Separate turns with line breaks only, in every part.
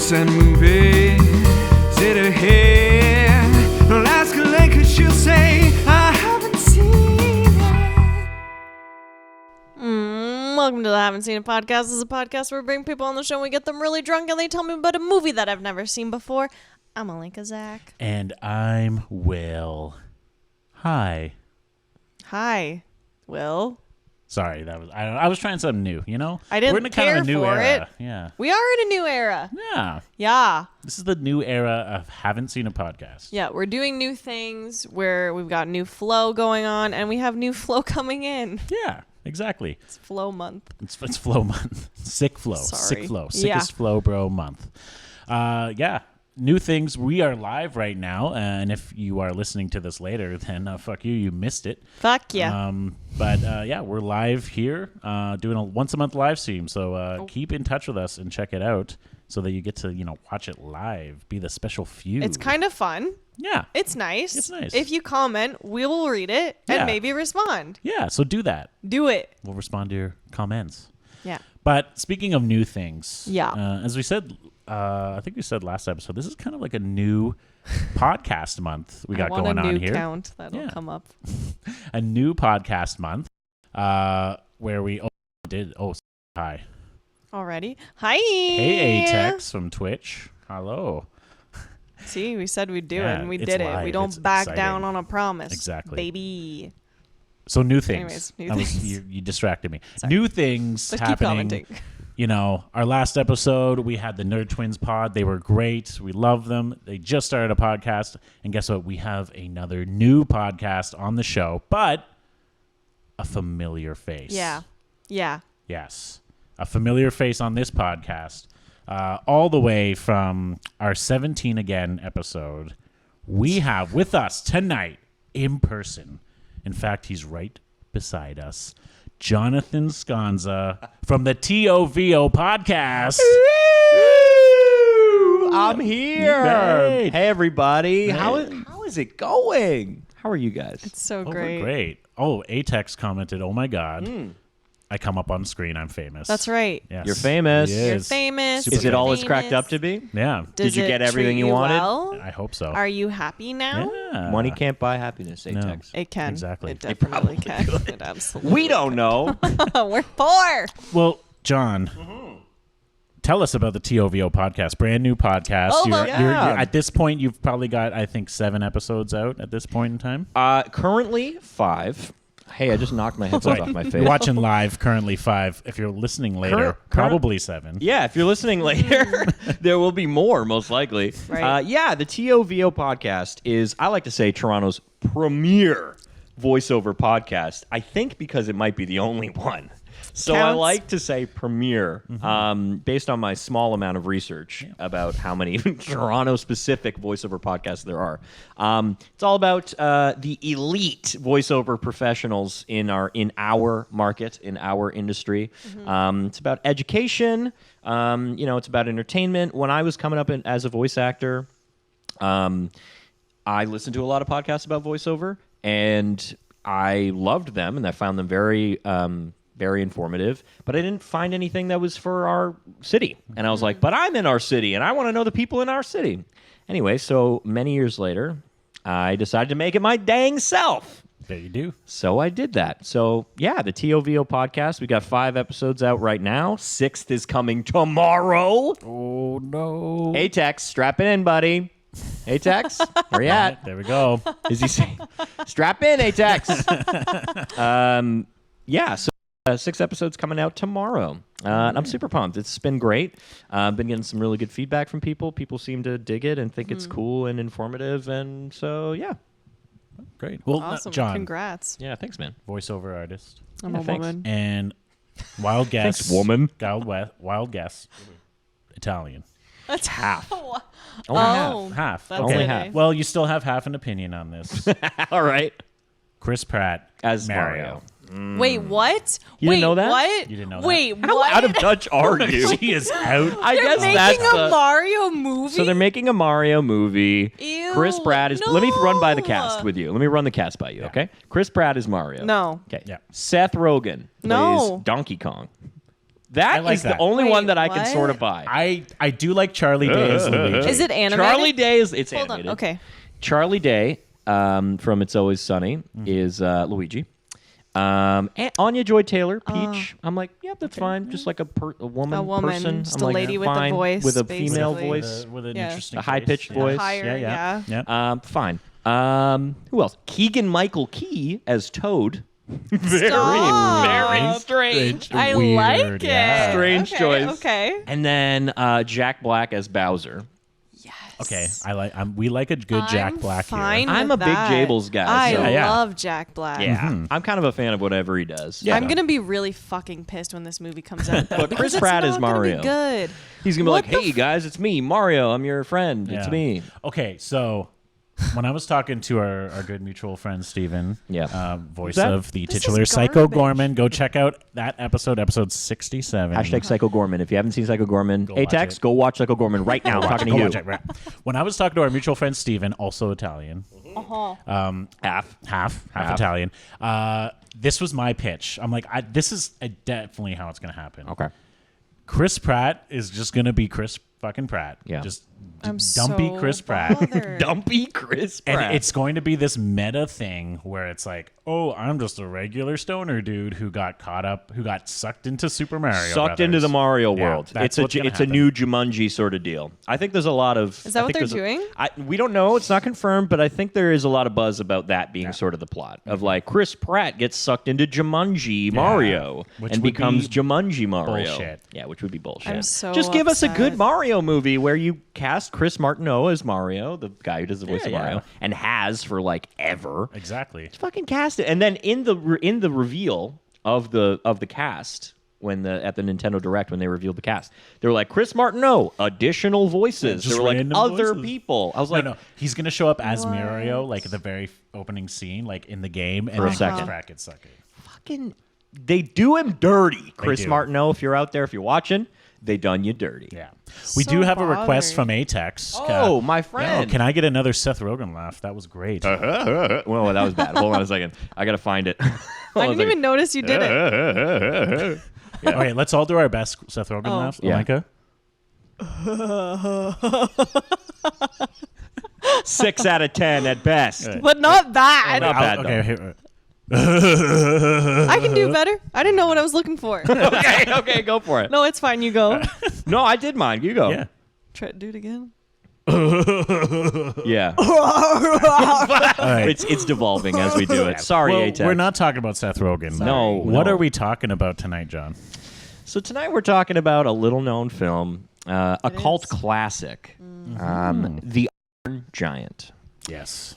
books and movies. Sit her here. Don't ask her late, 'cause she'll say, I haven't seen it.
Welcome to the Haven't Seen It podcast. This is a podcast where we bring people on the show and we get them really drunk and they tell me about a movie that I've never seen before. I'm Alinka Zach.
And I'm Will. Hi.
Hi, Will.
Sorry, that was I was trying something new, you know?
I didn't
We're in a kind
care
of a new
for
era.
it.
Yeah.
We are in a new era.
Yeah.
Yeah.
This is the new era of Haven't Seen a Podcast.
Yeah, we're doing new things where we've got new flow going on and we have new flow coming in.
Yeah, exactly.
It's flow month.
It's flow month. Sick flow.
Sorry.
Sick flow.
Yeah.
Sickest flow, bro, month. Yeah. New things. We are live right now, and if you are listening to this later, then fuck you, you missed it.
Fuck yeah.
But yeah, we're live here, doing a once a month live stream. So keep in touch with us and check it out, so that you get to watch it live, be the special few.
It's kind of fun.
Yeah,
It's nice.
It's nice.
If you comment, we will read it
Yeah.
and maybe respond.
yeah. So do that.
Do it.
We'll respond to your comments.
Yeah.
But speaking of new things,
Yeah.
as we said, I think we said last episode, this is kind of like a new podcast month we got going on
I want a
here.
new count that'll
Yeah.
come up.
A new podcast month where we did. Oh, hi.
Already? Hi.
Hey, Atex from Twitch. Hello.
See, we said we'd do
Yeah,
it, and we
it's
did it.
live.
We don't
It's
back
exciting.
down on a promise.
Exactly.
Baby.
So new things.
Anyways, new things.
You distracted me.
Sorry.
New things
But keep
happening.
commenting.
Our last episode, we had the Nerd Twins pod. They were great. We love them. They just started a podcast. And guess what? We have another new podcast on the show, but a familiar face.
Yeah. Yeah.
Yes. A familiar face on this podcast. All the way from our 17 Again episode. We have with us tonight in person. In fact, he's right beside us. Jonathan Sconza from the TOVO podcast.
I'm here.
Great.
Hey, everybody.
Hey.
How is it going? How are you guys?
It's so
Oh,
great.
we're great. Oh, Atex commented, oh my God. I come up on screen. I'm famous.
That's right.
Yes,
You're famous.
he
You're
is.
famous.
Super
Is it all
famous.
it's cracked up to be?
Yeah.
Does
Did you
it
get everything
treat
you wanted?
Well?
I hope so.
Are you happy now?
Yeah.
Money can't buy happiness,
No.
Atex.
It can.
Exactly.
It definitely can. It absolutely
We don't know.
We're poor.
Well, John, tell us about the TOVO podcast. Brand new podcast.
Oh,
You're-
well,
you're-
yeah.
at this point, you've probably got, I think, 7 episodes out at this point in time.
Currently 5. Hey, I just knocked my headphones off my face.
You're watching live, currently 5. If you're listening later,
Current-
probably 7.
Yeah, if you're listening later, there will be more, most likely.
Right.
Yeah, the TOVO podcast is, I like to say, Toronto's premier voiceover podcast. I think because it might be the only one. So I
Counts.
like to say premier, based on my small amount of research about how many Toronto-specific voiceover podcasts there are. It's all about the elite voiceover professionals in our market, in our industry. It's about education. It's about entertainment. When I was coming up as a voice actor, I listened to a lot of podcasts about voiceover, and I loved them, and I found them very informative, but I didn't find anything that was for our city. And I was like, but I'm in our city, and I want to know the people in our city. Anyway, so many years later, I decided to make it my dang self.
There you do.
So I did that. So, yeah, the TOVO podcast, we got 5 episodes out right now. 6th is coming tomorrow.
Oh, no.
Hey, Tex, strap in, buddy. Hey, Tex, where you at?
There we go.
Is he saying, strap in, Atex? Yeah, so 6 episodes coming out tomorrow. And I'm super pumped. It's been great. I've been getting some really good feedback from people. People seem to dig it and think it's cool and informative. And so, yeah.
Great. Well,
Awesome.
John,
Congrats.
Yeah, thanks, man.
voiceover artist.
I'm
Yeah,
a
thanks.
woman.
And wild guess.
Thanks, woman.
Wild guess. Italian.
That's
Half.
Oh,
Only
Half.
That's
Okay.
Only
it,
half.
eh?
Well, you still have half an opinion on this.
half. All right.
Chris Pratt
As
Mario.
Wait, what?
You
Wait,
didn't know that?
what?
You didn't know that?
Wait,
How
what?
out of touch are you?
She is out.
I
They're
guess
making
that's
a Mario movie?
So they're making a Mario movie.
Ew,
Chris Pratt is. Let me run by the
no.
cast with you. Let me run the cast by you, okay? Chris Pratt is Mario.
No.
Okay.
Yeah.
Seth Rogen plays
No.
Donkey Kong. That
I like
is the
that.
only
Wait,
one that I can
what?
sort of buy.
I do like Charlie Day as Luigi.
Is it animated?
Charlie Day is it's
Hold
animated.
on. Okay.
Charlie Day from It's Always Sunny is Luigi. And Anya Joy Taylor, Peach. I'm like, yep, that's fine. Just like a woman,
A woman,
person.
just
I'm
a
like,
lady with a
fine.
voice,
with a
basically.
female
With a-
voice,
with an
Yeah.
interesting
a high-pitched
voice.
voice.
Higher, yeah.
Yeah.
Fine. Who else? Keegan Michael Key as Toad. Very
Stop.
strange.
I
Weird,
like it.
yeah.
Strange
Okay,
choice.
Okay.
And then Jack Black as Bowser.
Yes.
Okay, we like a good Jack Black
fine
here.
I'm
with
a big
that.
Jables guy,
I
so-
Yeah.
love Jack Black.
Yeah, I'm kind of a fan of whatever he does.
Yeah.
I'm gonna be really fucking pissed when this movie comes out. Though,
But
because
Chris
it's
Pratt
not
is
gonna be
Mario.
Good.
He's gonna be
What
like,
the
"Hey guys, it's me, Mario. I'm your friend. It's
Yeah.
me."
Okay, so when I was talking to our good mutual friend Steven,
Yeah.
voice
that?
of the
This is
titular Psycho
garbage.
Gorman, go check out that episode 67.
Hashtag Psycho Gorman. If you haven't seen Psycho Gorman,
watch
Atex,
it.
go watch Psycho Gorman right now. I'm talking to
Go
you.
watch it, right. When I was talking to our mutual friend Steven, also Italian,
Half.
half Italian, this was my pitch. I'm like, this is definitely how it's going to happen.
Okay.
Chris Pratt is just going to be Chris fucking Pratt.
Yeah.
Just
I'm
dumpy
so
Chris Pratt.
bothered.
Dumpy Chris Pratt.
And it's going to be this meta thing where it's like, oh, I'm just a regular stoner dude who got sucked into Super Mario.
sucked into the Mario
Yeah,
world.
that's
It's
what's gonna
a
happen.
new Jumanji sort of deal. I think there's a lot of.
Is that
I
what
think
they're
there's
doing?
We don't know. It's not confirmed, but I think there is a lot of buzz about that being sort of the plot of like Chris Pratt gets sucked into Jumanji Mario
Which
and
would
becomes
be
Jumanji Mario.
bullshit.
Yeah, which would be bullshit.
I'm so
Just give us a
upset.
good Mario movie where you cast Chris Martineau as Mario, the guy who does the voice
Yeah,
of
yeah.
Mario, and has for like ever.
Exactly.
Fucking cast it, and then in the reveal of the cast at the Nintendo Direct when they revealed the cast, they were like Chris Martineau, additional voices.
Yeah,
They were like
random
other
voices.
people. I was like,
No, he's going to show up as Mario, like at the very opening scene, like in the game, and
For a
then
second.
Chris Pratt gets sucked in.
fucking, they do him dirty. Chris
do.
Martineau, if you're out there, if you're watching, they done you dirty.
Yeah. We
So
do have a request
bothered.
from Atex.
Oh, my
Yeah,
friend.
can I get another Seth Rogen laugh? That was great.
Well, that was bad. Hold on a second. I gotta find it.
I didn't even notice you did it.
Okay, let's all do our best Seth Rogen
Oh.
laughs.
Yeah.
Alenka?
6 out of 10 at best.
But not bad.
Not bad,
Okay, here,
I can do better. I didn't know what I was looking for.
Okay, go for it.
No, it's fine. You go.
No, I did mine. You go.
yeah.
Try to do it again.
Yeah.
All right.
It's devolving as we do it. Sorry,
Well,
Atex.
we're not talking about Seth Rogen.
No.
What
no.
are we talking about tonight, John?
So tonight we're talking about a little-known film, a cult classic, The Iron Giant.
Yes.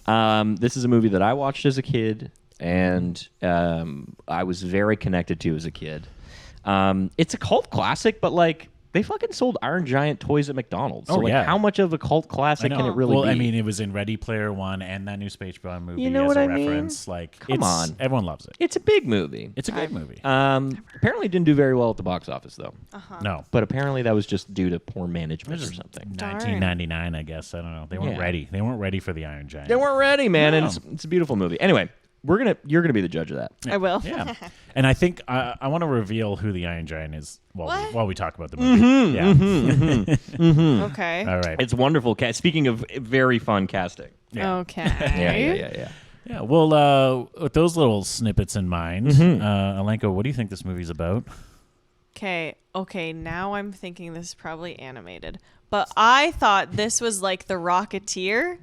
This is a movie that I watched as a kid, and I was very connected to as a kid. It's a cult classic, but like they fucking sold Iron Giant toys at McDonald's. So
Oh,
like,
yeah.
how much of a cult classic can it really
well,
be?
I mean, it was in Ready Player One and that new Space Jam movie
You know
as
what
a
I mean?
reference. Like,
Come on.
everyone loves it.
it's a big movie.
It's a great movie.
Apparently didn't do very well at the box office though.
No.
But apparently that was just due to poor management or
Just
something.
1999, I guess. I don't know. They weren't
Yeah.
ready. They weren't ready for the Iron Giant.
They weren't ready, man, and
No.
it's a beautiful movie. Anyway, you're gonna be the judge of that.
I will.
Yeah. And I think I want to reveal who the Iron Giant is
What?
while we talk about the movie. Yeah.
Okay.
All right.
It's wonderful. Speaking of very fun casting.
Yeah.
Okay.
Yeah.
Yeah. Well, with those little snippets in mind, Alenka, what do you think this movie's about?
Okay. Now I'm thinking this is probably animated, but I thought this was like The Rocketeer.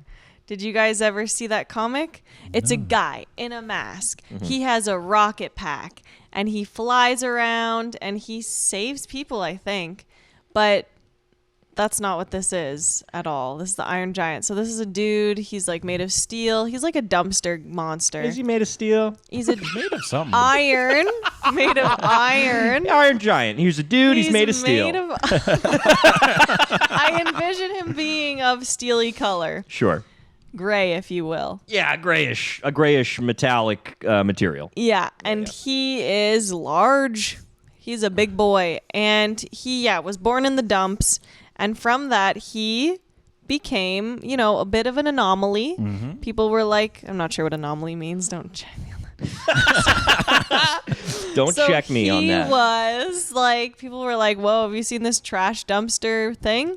Did you guys ever see that comic? It's a guy in a mask. He has a rocket pack and he flies around and he saves people, I think. But that's not what this is at all. This is the Iron Giant. So this is a dude. He's like made of steel. He's like a dumpster monster.
Is he made of steel?
He's a
Made of something.
iron. Made of iron.
Iron Giant. He's a dude. He's made of steel.
I envision him being of steely color.
Sure.
Gray, if you will.
Yeah, a grayish metallic material.
Yeah, and he is large. He's a big boy. And he, was born in the dumps. And from that, he became, a bit of an anomaly. People were like, I'm not sure what anomaly means. Don't check me on that.
Don't
So
check me on that.
He was like, people were like, "Whoa, have you seen this trash dumpster thing?"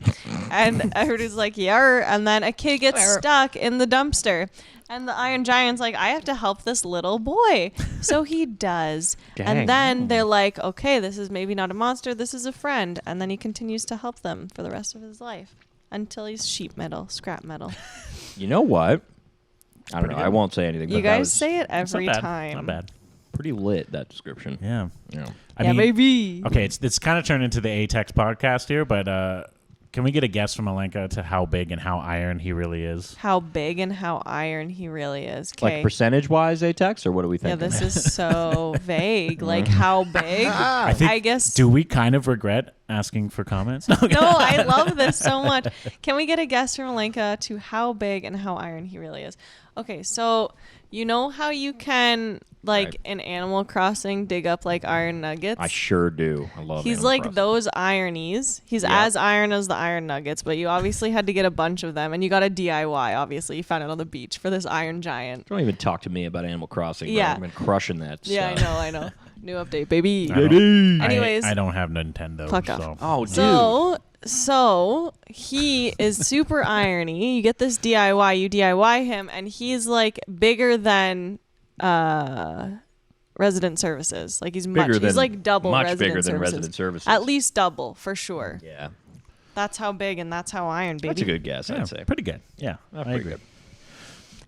And everybody's like, "Yeah." And then a kid gets stuck in the dumpster. And the Iron Giant's like, I have to help this little boy. So he does.
Dang.
And then they're like, okay, this is maybe not a monster. This is a friend. And then he continues to help them for the rest of his life until he's scrap metal.
You know what? I don't know. I won't say anything.
You
but that
guys
was
say it
It's not
every
bad.
time.
Not bad.
pretty lit, that description.
Yeah.
Yeah.
I
yeah,
mean,
maybe.
okay, it's kind of turned into the Atex podcast here, but can we get a guess from Alenka to how big and how iron he really is?
How big and how iron he really is. 'Kay.
Like percentage-wise, Atex, or what do we think?
Yeah, this is so vague. Like how big? I guess.
Do we kind of regret asking for comments? No,
No, I love this so much. Can we get a guess from Alenka to how big and how iron he really is? Okay, so you know how you can, like,
Right.
in Animal Crossing, dig up, like, iron nuggets?
I sure do. I love
He's
Animal
like
Crossing.
those ironies. He's
Yeah.
as iron as the iron nuggets, but you obviously had to get a bunch of them, and you got a DIY, obviously. You found it on the beach for this iron giant.
Don't even talk to me about Animal Crossing. Bro.
Yeah.
I've been crushing that
Yeah,
stuff.
I know. New update, baby.
I don't-
Anyways.
I don't have Nintendo.
Fuck off.
so.
Oh, dude.
So he is super irony. You get this DIY, you DIY him, and he's like bigger than resident services. Like he's like double
much
resident
bigger
services.
than resident services.
At least double for sure.
Yeah.
That's how big and that's how iron, baby.
That's a good guess,
Yeah,
I'd say.
pretty good. Yeah, I
pretty
agree.
good.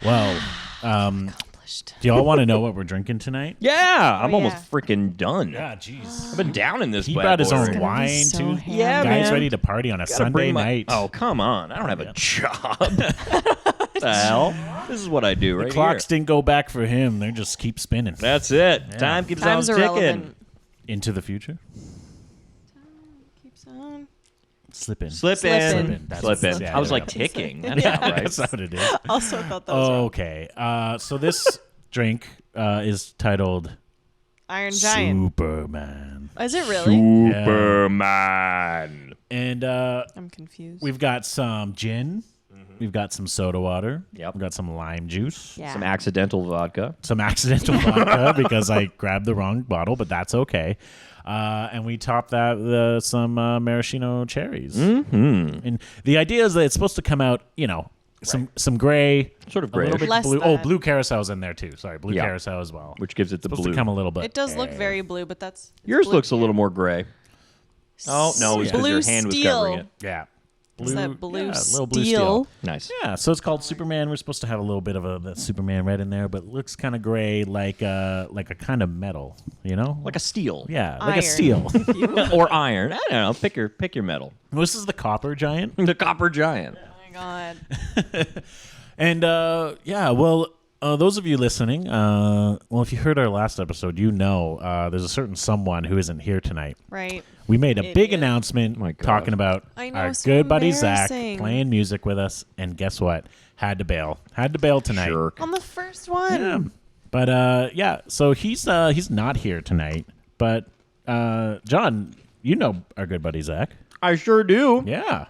Well,
Accomplished.
do y'all want to know what we're drinking tonight?
Yeah, I'm
Oh,
almost
yeah.
freaking done.
jeez.
I've been down in this.
He
bad
brought his
boy
own
already.
gonna be
wine
so
too.
ham.
Yeah,
Guy's
man.
ready to party on a
Gotta
Sunday
bring my-
night.
Oh, come on. I don't have a job. What the hell? This is what I do
the
right
clocks
here.
didn't go back for him. They just keep spinning
That's it.
Yeah.
Time keeps
Time's
on ticking.
irrelevant.
into the future.
Keeps on.
Slip in.
Slip
Slip
in.
in.
That's
Slip
what-
in.
yeah,
I was
there
like
we go.
ticking. That's not right.
That's not what it is.
Also thought that was wrong.
Okay. So this drink is titled
Iron Giant.
Superman.
Is it really?
Superman.
And
I'm confused.
we've got some gin. We've got some soda water.
Yep.
We've got some lime juice.
yeah.
Some accidental vodka.
Some accidental vodka because I grabbed the wrong bottle, but that's okay. And we top that with some maraschino cherries.
Mm-hmm.
And the idea is that it's supposed to come out, some gray,
Sort of
a little
grayish,
bit
Less
blue.
than.
Oh, blue carousel's in there too. Sorry, blue
Yeah.
carousel as well.
which gives it the
supposed
blue.
to come a little bit.
It does look very blue, but that's
Yours
blue.
looks a little more gray. Oh, no, it's because
Blue
your hand was
steel.
covering it.
Yeah.
Is that blue
yeah,
steel?
little blue steel.
Nice.
Yeah, so it's called Superman. We're supposed to have a little bit of that Superman red in there, but it looks kind of gray, like a kind of metal,
Like a steel.
yeah, like
Iron.
a steel.
Or iron. I don't know. Pick your metal.
This is the Copper Giant,
The copper giant.
Oh my god.
and those of you listening, if you heard our last episode, there's a certain someone who isn't here tonight.
Right.
We made a big
Idiot.
announcement
My God.
talking about
I know,
our
so
good buddy Zach
embarrassing.
playing music with us, and guess what? Had to bail tonight.
Jerk.
On the first one.
Yeah. But so he's not here tonight. But John, you know our good buddy Zach.
I sure do.
Yeah.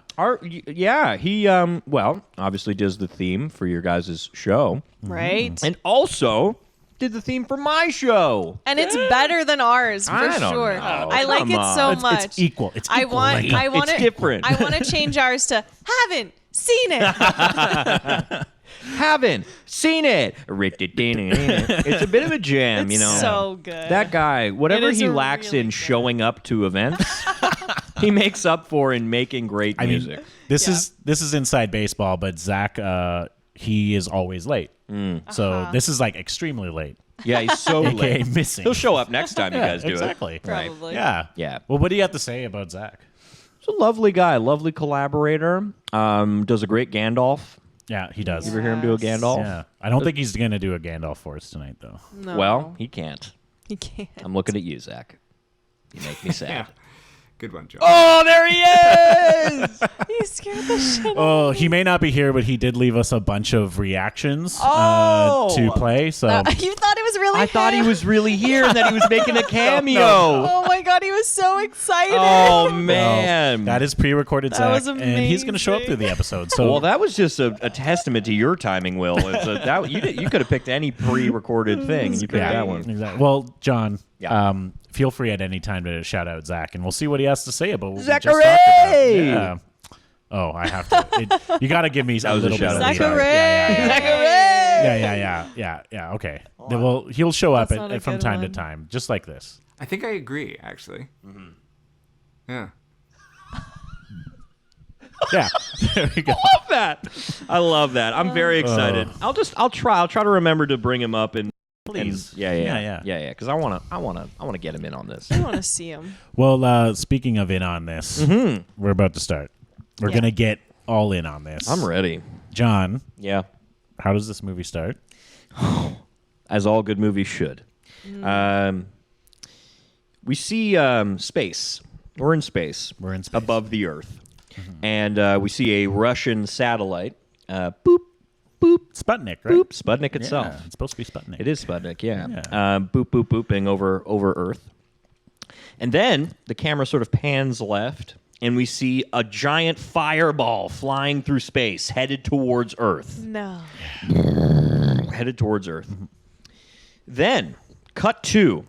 He obviously does the theme for your guys' show,
Right.
and also did the theme for my show.
And it's better than ours for
I don't
sure.
know.
I like
Come
it
on.
so
It's
much.
equal. It's
I
equal.
want.
Like,
I want
it's
to.
different.
I want to change ours to haven't seen it.
Haven't seen it. It's a bit of a jam,
It's so good.
That guy, whatever
It is
he
a
lacks
really
in
good-
showing up to events, he makes up for in making great
I mean,
music.
this
Yeah.
is inside baseball, but Zach, he is always late. So this is like extremely late.
Yeah, he's so
AKA
late.
missing.
He'll show up next time you guys do
exactly.
it. Right.
Probably.
Yeah.
Yeah.
Well, what do you have to say about Zach?
He's a lovely guy, lovely collaborator. Does a great Gandalf.
Yeah, he does.
You ever hear him do a
Yes.
Gandalf?
Yeah. I don't think he's going to do a Gandalf for us tonight, though.
No.
Well, he can't.
he can't.
I'm looking at you, Zach. You make me sad.
Good one, Joe.
Oh, there he is!
He's scared the shit.
Oh, he may not be here, but he did leave us a bunch of reactions
Oh!
to play. So
You thought it was really?
I thought he was really here and that he was making a cameo.
Oh my god, he was so excited.
Oh,
no,
man.
that is pre-recorded,
That
Zach,
was
and he's going to show up
amazing.
through the episode. So
Well, that was just a testament to your timing, Will. You could have picked any pre-recorded thing, and you picked that one.
Exactly. Well, John,
Yeah.
feel free at any time to shout out Zach, and we'll see what he has to say about what we just
Zachary!
talked about. Yeah. Oh, I have to. You got to give me a
was a
little bit of
shout-out.
lead.
Zachary!
Yeah. Okay. Well, he'll show up
That's not a
from
good
time to
one.
time, just like this.
I think I agree, actually. Yeah.
Yeah. There we go.
I love that. I'm very excited. I'll try to remember to bring him up and
Please.
yeah. Because I wanna get him in on this.
I want to see him.
Well, speaking of in on this, we're about to start. We're
Yeah.
gonna get all in on this.
I'm ready.
John,
Yeah,
how does this movie start?
as all good movies should. We see space. We're in space.
We're in space.
Above the Earth, and we see a Russian satellite. Boop, boop,
Sputnik, right?
boop. Sputnik itself.
Yeah, it's supposed to be Sputnik.
It is Sputnik, yeah.
Yeah.
Boop, boop, booping over Earth. And then the camera sort of pans left, and we see a giant fireball flying through space, headed towards Earth.
No.
Headed towards Earth. Then, cut to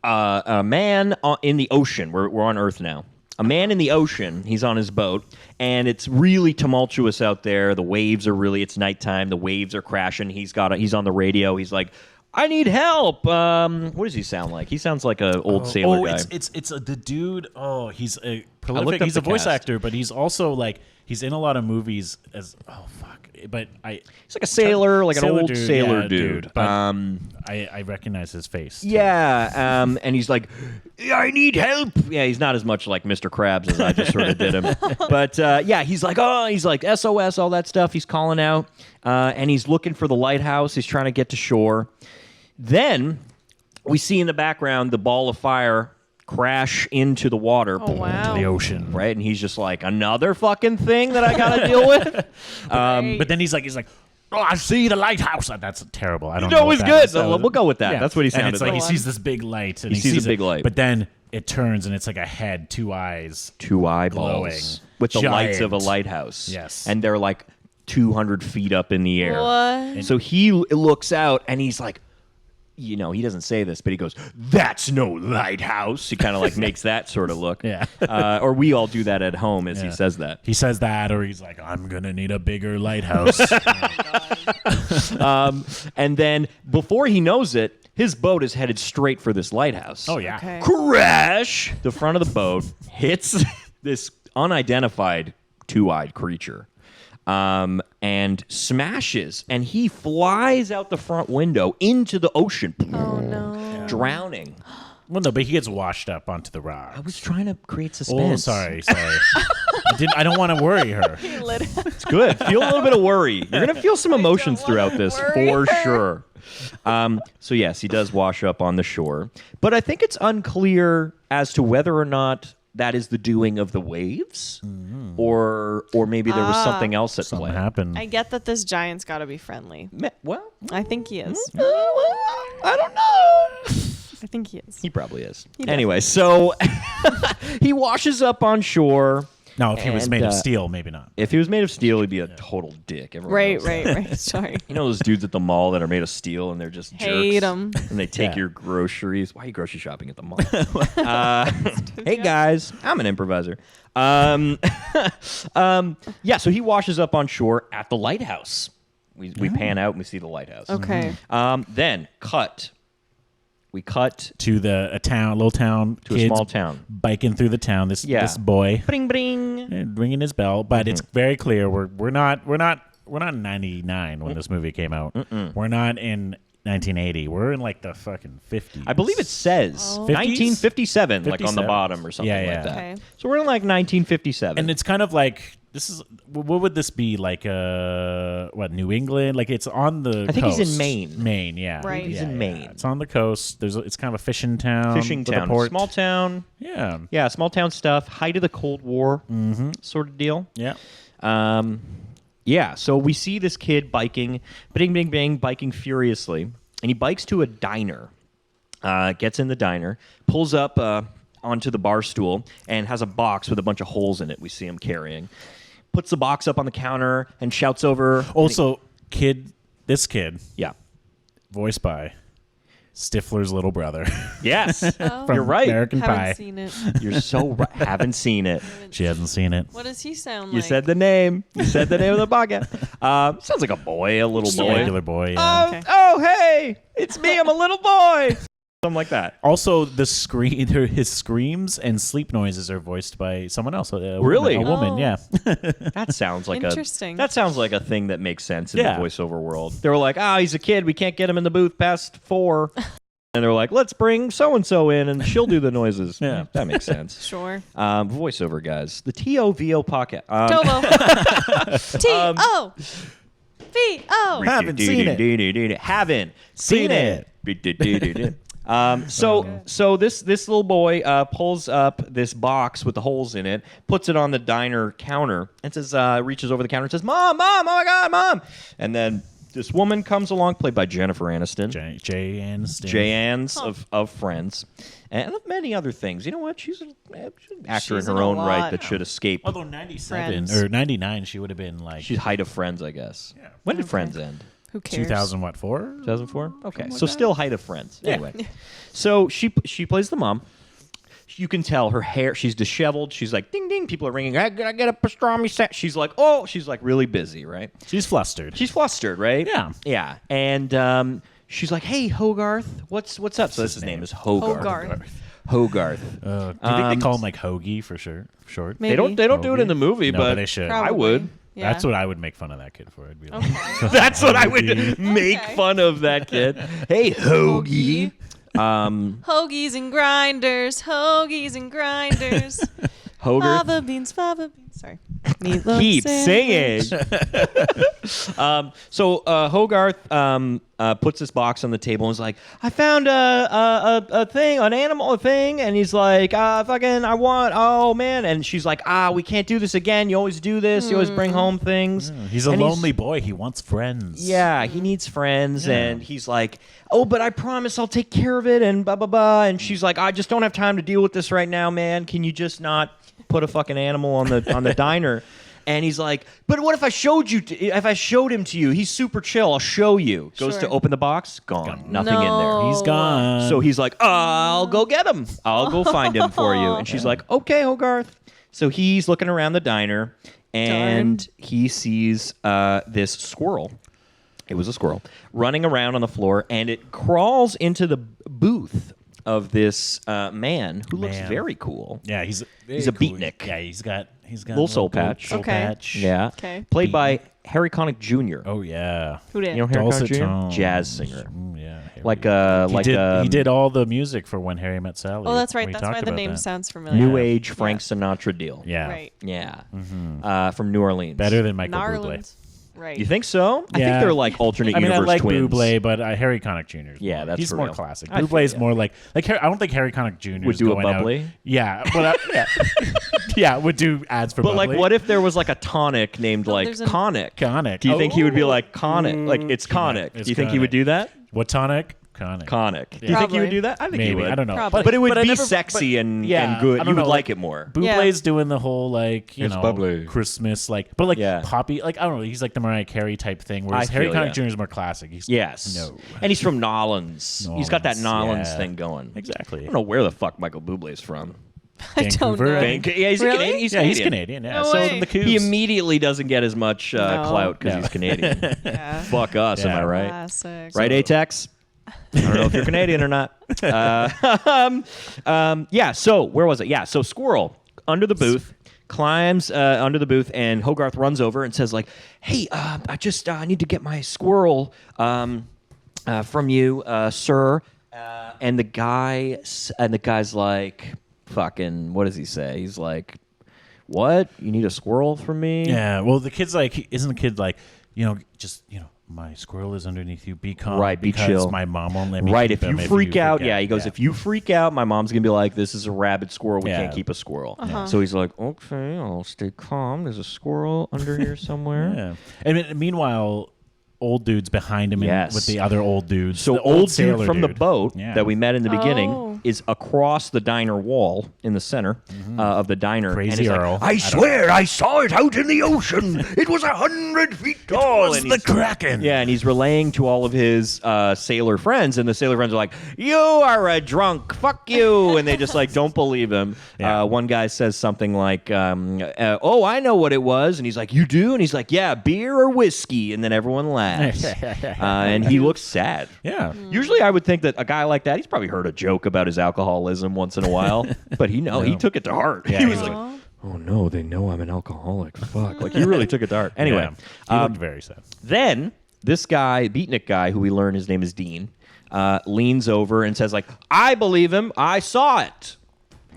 a man in the ocean. We're on Earth now. A man in the ocean. He's on his boat, and it's really tumultuous out there. The waves are really—it's nighttime. The waves are crashing. He's on the radio. He's like, "I need help." What does he sound like? He sounds like an old sailor guy.
It's the dude. Oh, he's a
looked
prolific.
up
He's
the
a voice
cast.
actor, but he's also like he's in a lot of movies as fuck. But
He's like a sailor, like an old
dude,
sailor
yeah,
dude.
But I recognize his face. too.
Yeah, and he's like, I need help. Yeah, he's not as much like Mr. Krabs as I just sort of did him. But yeah, he's like SOS, all that stuff. He's calling out, and he's looking for the lighthouse. He's trying to get to shore. Then we see in the background the ball of fire crash into the water.
Oh wow.
The ocean.
Right, and he's just like, another fucking thing that I gotta deal with.
But then he's like, oh, I see the lighthouse. That's terrible. I don't know.
No,
what
it's
that
good.
is.
We'll go with that.
Yeah.
That's what he sounded
And it's like he
like.
sees this big light, and
He sees a big
it,
light.
But then it turns, and it's like a head, two eyes.
Two eyeballs
Glowing.
with the lights of a
Giant.
lighthouse.
Yes.
And they're like 200 feet up in the air.
What?
So he looks out and he's like, he doesn't say this, but he goes, "That's no lighthouse." He kind of like makes that sort of look.
Yeah.
Or we all do that at home as he
Yeah.
says that.
He says that, or he's like, I'm gonna need a bigger lighthouse.
And then before he knows it, his boat is headed straight for this lighthouse.
Oh yeah.
Okay.
Crash! The front of the boat hits this unidentified two-eyed creature. And smashes, and he flies out the front window into the ocean,
Oh no.
drowning.
Well, no, but he gets washed up onto the rock.
I was trying to create
Oh,
suspense.
sorry. I don't want to worry her.
He lit it.
It's good. Feel a little bit of worry. You're gonna feel some emotions
wanna
throughout this
worry
for
her.
sure. So yes, he does wash up on the shore, but I think it's unclear as to whether or not that is the doing of the waves, or maybe there was something else at
Something
play.
happened.
I get that this giant's got to be friendly.
Well,
I think he is.
I don't know.
I think he is.
He probably is.
He
Anyway, so he washes up on shore.
No, if he was
And,
made of steel, maybe not.
If he was made of steel, he'd be a total dick. Everyone
Right,
knows that.
right. Sorry.
You know those dudes at the mall that are made of steel and they're just
Hate
jerks?
'em.
And they take
Yeah.
your groceries. Why are you grocery shopping at the mall? Hey, guys. I'm an improviser. Yeah, so he washes up on shore at the lighthouse. We pan out and we see the lighthouse.
Okay.
Then, cut. We cut
To little town,
to
kids
a small town.
biking through the town. This boy
Bring, bring.
ringing his bell, but it's very clear we're not in '99 when this movie came out. We're not in 1980. We're in like the fucking 50s.
I believe it says 1957, like on the
57.
bottom or something
Yeah, yeah.
like that.
Okay.
So we're in like 1957.
and it's kind of like This is what would this be like? New England? Like it's on the.
I think
coast.
he's in Maine.
Maine, yeah.
Right.
He's in Maine.
It's on the coast. It's kind of a fishing town. with a port.
Small town.
Yeah.
Yeah, small town stuff. Height of the Cold War, sort of deal.
Yeah.
Yeah. So we see this kid biking, bing, bing, bing, biking furiously, and he bikes to a diner. Gets in the diner, pulls up onto the bar stool, and has a box with a bunch of holes in it. We see him carrying. Puts the box up on the counter and shouts over.
Also, this kid,
Yeah.
voiced by Stifler's little brother.
Yes.
Oh.
You're right.
American
Haven't
Pie.
seen it.
You're so right. Haven't seen it.
She hasn't seen it.
What does he sound
You
like?
said the name. You said the name of the podcast. Sounds like a boy, a little
Just a
boy.
regular boy. Yeah.
Okay.
Oh, hey, it's me. I'm a little boy. Something like that.
Also, his screams and sleep noises are voiced by someone else.
Really?
A woman.
Oh.
Yeah.
That sounds like
Interesting.
That sounds like a thing that makes sense in
Yeah.
the voiceover world. They were like, he's a kid. We can't get him in the booth past 4. And they're like, let's bring so-and-so in, and she'll do the noises.
Yeah.
That makes sense.
Sure.
Voiceover guys. The TOVO pocket.
Tovo. T-O. V-O.
Haven't seen
it. Haven't seen it. So this little boy pulls up this box with the holes in it, puts it on the diner counter, and says, reaches over the counter and says, "Mom, oh my God, Mom!" And then this woman comes along, played by Jennifer Aniston,
Jay Aniston.
Jay Ann's of Friends, and of many other things. You know what? She's an actor
She's
in her
in a
own right
lot.
that should escape.
Although 97
Friends.
or 99, she would have been like
She's height of Friends, I guess.
Yeah.
When did
Okay.
Friends end?
Who cares?
2004.
2004. Okay,
like
so
that.
still height of Friends. Anyway, so she plays the mom. You can tell her hair. She's disheveled. She's like, ding ding. People are ringing. I get a pastrami set. She's like, she's like really busy, right?
She's flustered.
She's flustered, right?
Yeah.
Yeah. And she's like, hey, Hogarth, what's up? So his name is Hogarth. Hogarth.
Do you think they call him like Hoagie for sure? Short.
Maybe.
They don't do it in the movie,
No, but they should.
I
Probably.
would.
Yeah.
That's what I would make fun of that kid for. I'd be like,
That's what I would make fun of that kid. Hey, Hoagie.
Hoagies and grinders. Hoagies and grinders.
Hogarth.
Fava beans. Sorry. Meatloaf
Keep
sandwich.
singing. So Hogarth puts this box on the table and is like, I found a thing, an animal thing, and he's like, oh man, and she's like, we can't do this again. You always do this. You always bring home things.
he's a
And
lonely boy. He wants friends.
Yeah, he needs friends, and he's like, but I promise I'll take care of it, and blah blah blah. And she's like, I just don't have time to deal with this right now, man. Can you just not put a fucking animal on the diner? And he's like, but what if I showed him to you? He's super chill. I'll show you. Goes
Sure.
to open the box. Gone. Nothing in there.
No.
He's gone.
So he's like, I'll go get him. I'll go find him for you. And she's like, okay, Hogarth. So he's looking around the diner, and he sees this squirrel. It was a squirrel running around on the floor, and it crawls into the booth of this man who looks very cool.
Yeah, he's a
beatnik.
Yeah, he's got
Little soul patch.
Soul
Okay.
patch.
Yeah.
Okay.
Played by Harry Connick Jr.
Oh yeah.
Who did?
You know Harry
Dulcet
Connick Jr.?
tones.
Jazz singer.
Yeah.
He
He did all the music for When Harry Met Sally.
Oh, that's right.
We
That's
talked
why the
about
name
that.
sounds familiar.
New Age Frank Sinatra deal.
Yeah.
Right.
Yeah. From New Orleans.
Better than Michael Bublé.
Narland. Right.
You think so? I think
Yeah.
they're like alternate
I mean, I
universe
like
twins.
Bublé, but Harry Connick Jr. is
Yeah,
more,
that's
he's
for
more
real.
classic.
I feel
Bublé is
ya.
more like I don't think Harry Connick Jr.
Would
is
do a
going out-
bubbly?
Yeah, but yeah, would do ads for.
But like,
bubbly.
what if there was like a tonic named like
there's an-
Conic?
Conic?
Do you think he would be
Oh.
like Conic? Like it's Conic.
It's
Do you think he
Conic.
would do that?
What tonic? Conic.
Conic. Do you think he
Probably.
would do that? I think he
Maybe
would.
I don't know.
Probably.
But it would
I
be
never-
sexy
but-
and
yeah,
good.
I don't
You would
know,
like it more.
Bublé's doing the whole like
It's bubbly.
Christmas
Yeah.
poppy I don't know. He's like the Mariah Carey type thing. Whereas
I
Harry
feel
Connick
ya.
Jr. is more classic. He's
Yes.
No.
And he's from Nolans. He's got that
Nolans,
Nolans
yeah.
thing going.
Exactly.
I don't know where the fuck Michael Bublé's from.
I don't
Vancouver,
know.
I think.
Yeah, he's
Really?
Canadian. He's
Yeah, he's
Canadian.
Canadian. Yeah.
No
So
way.
the Cougs.
He immediately doesn't get as much clout because
No.
he's Canadian.
Yeah.
Fuck us, am
Yeah.
I right?
Classic.
Right, Atex? I don't know if you're Canadian or not. Yeah, so where was it? Yeah, so Squirrel under the booth, climbs under the booth, and Hogarth runs over and says like, hey, I need to get my squirrel from you, sir. And the guy's like, fucking, what does he say? He's like, what? You need a squirrel from me?
Yeah. Well, the kid's like, isn't the kid like, just my squirrel is underneath you. Be calm.
Right, be
because
chill.
My mom won't let me.
Right,
keep
if you
him
freak out,
yeah,
he goes, if you freak out, my mom's going to be like, this is a rabid squirrel. We
Yeah.
can't keep a squirrel.
Uh-huh.
So he's like, okay, I'll stay calm. There's a squirrel under here somewhere.
Yeah. And meanwhile, old dude's behind him with the other old dudes.
So
the
old
sailor
dude from the boat
Yeah.
that we met in the beginning
Oh.
is across the diner wall in the center of the diner.
Crazy
and he's like,
Earl.
I swear I saw it out in the ocean. It was 100 feet tall.
was
And
the
he's-
Kraken.
Yeah, and he's relaying to all of his sailor friends, and the sailor friends are like, you are a drunk. Fuck you. And they just like don't believe him.
Yeah.
One guy says something like, oh, I know what it was. And he's like, you do? And he's like, yeah, beer or whiskey. And then everyone laughs. And he looks sad.
Yeah.
Usually I would think that a guy like that, he's probably heard a joke about his alcoholism once in a while, but he took it to heart.
Yeah,
he was
he's
like, oh no, they know I'm an alcoholic. Fuck. Like he really took it to heart. Anyway,
Yeah. He looked very sad.
then this guy, beatnik guy, who we learn his name is Dean, leans over and says like, I believe him. I saw it.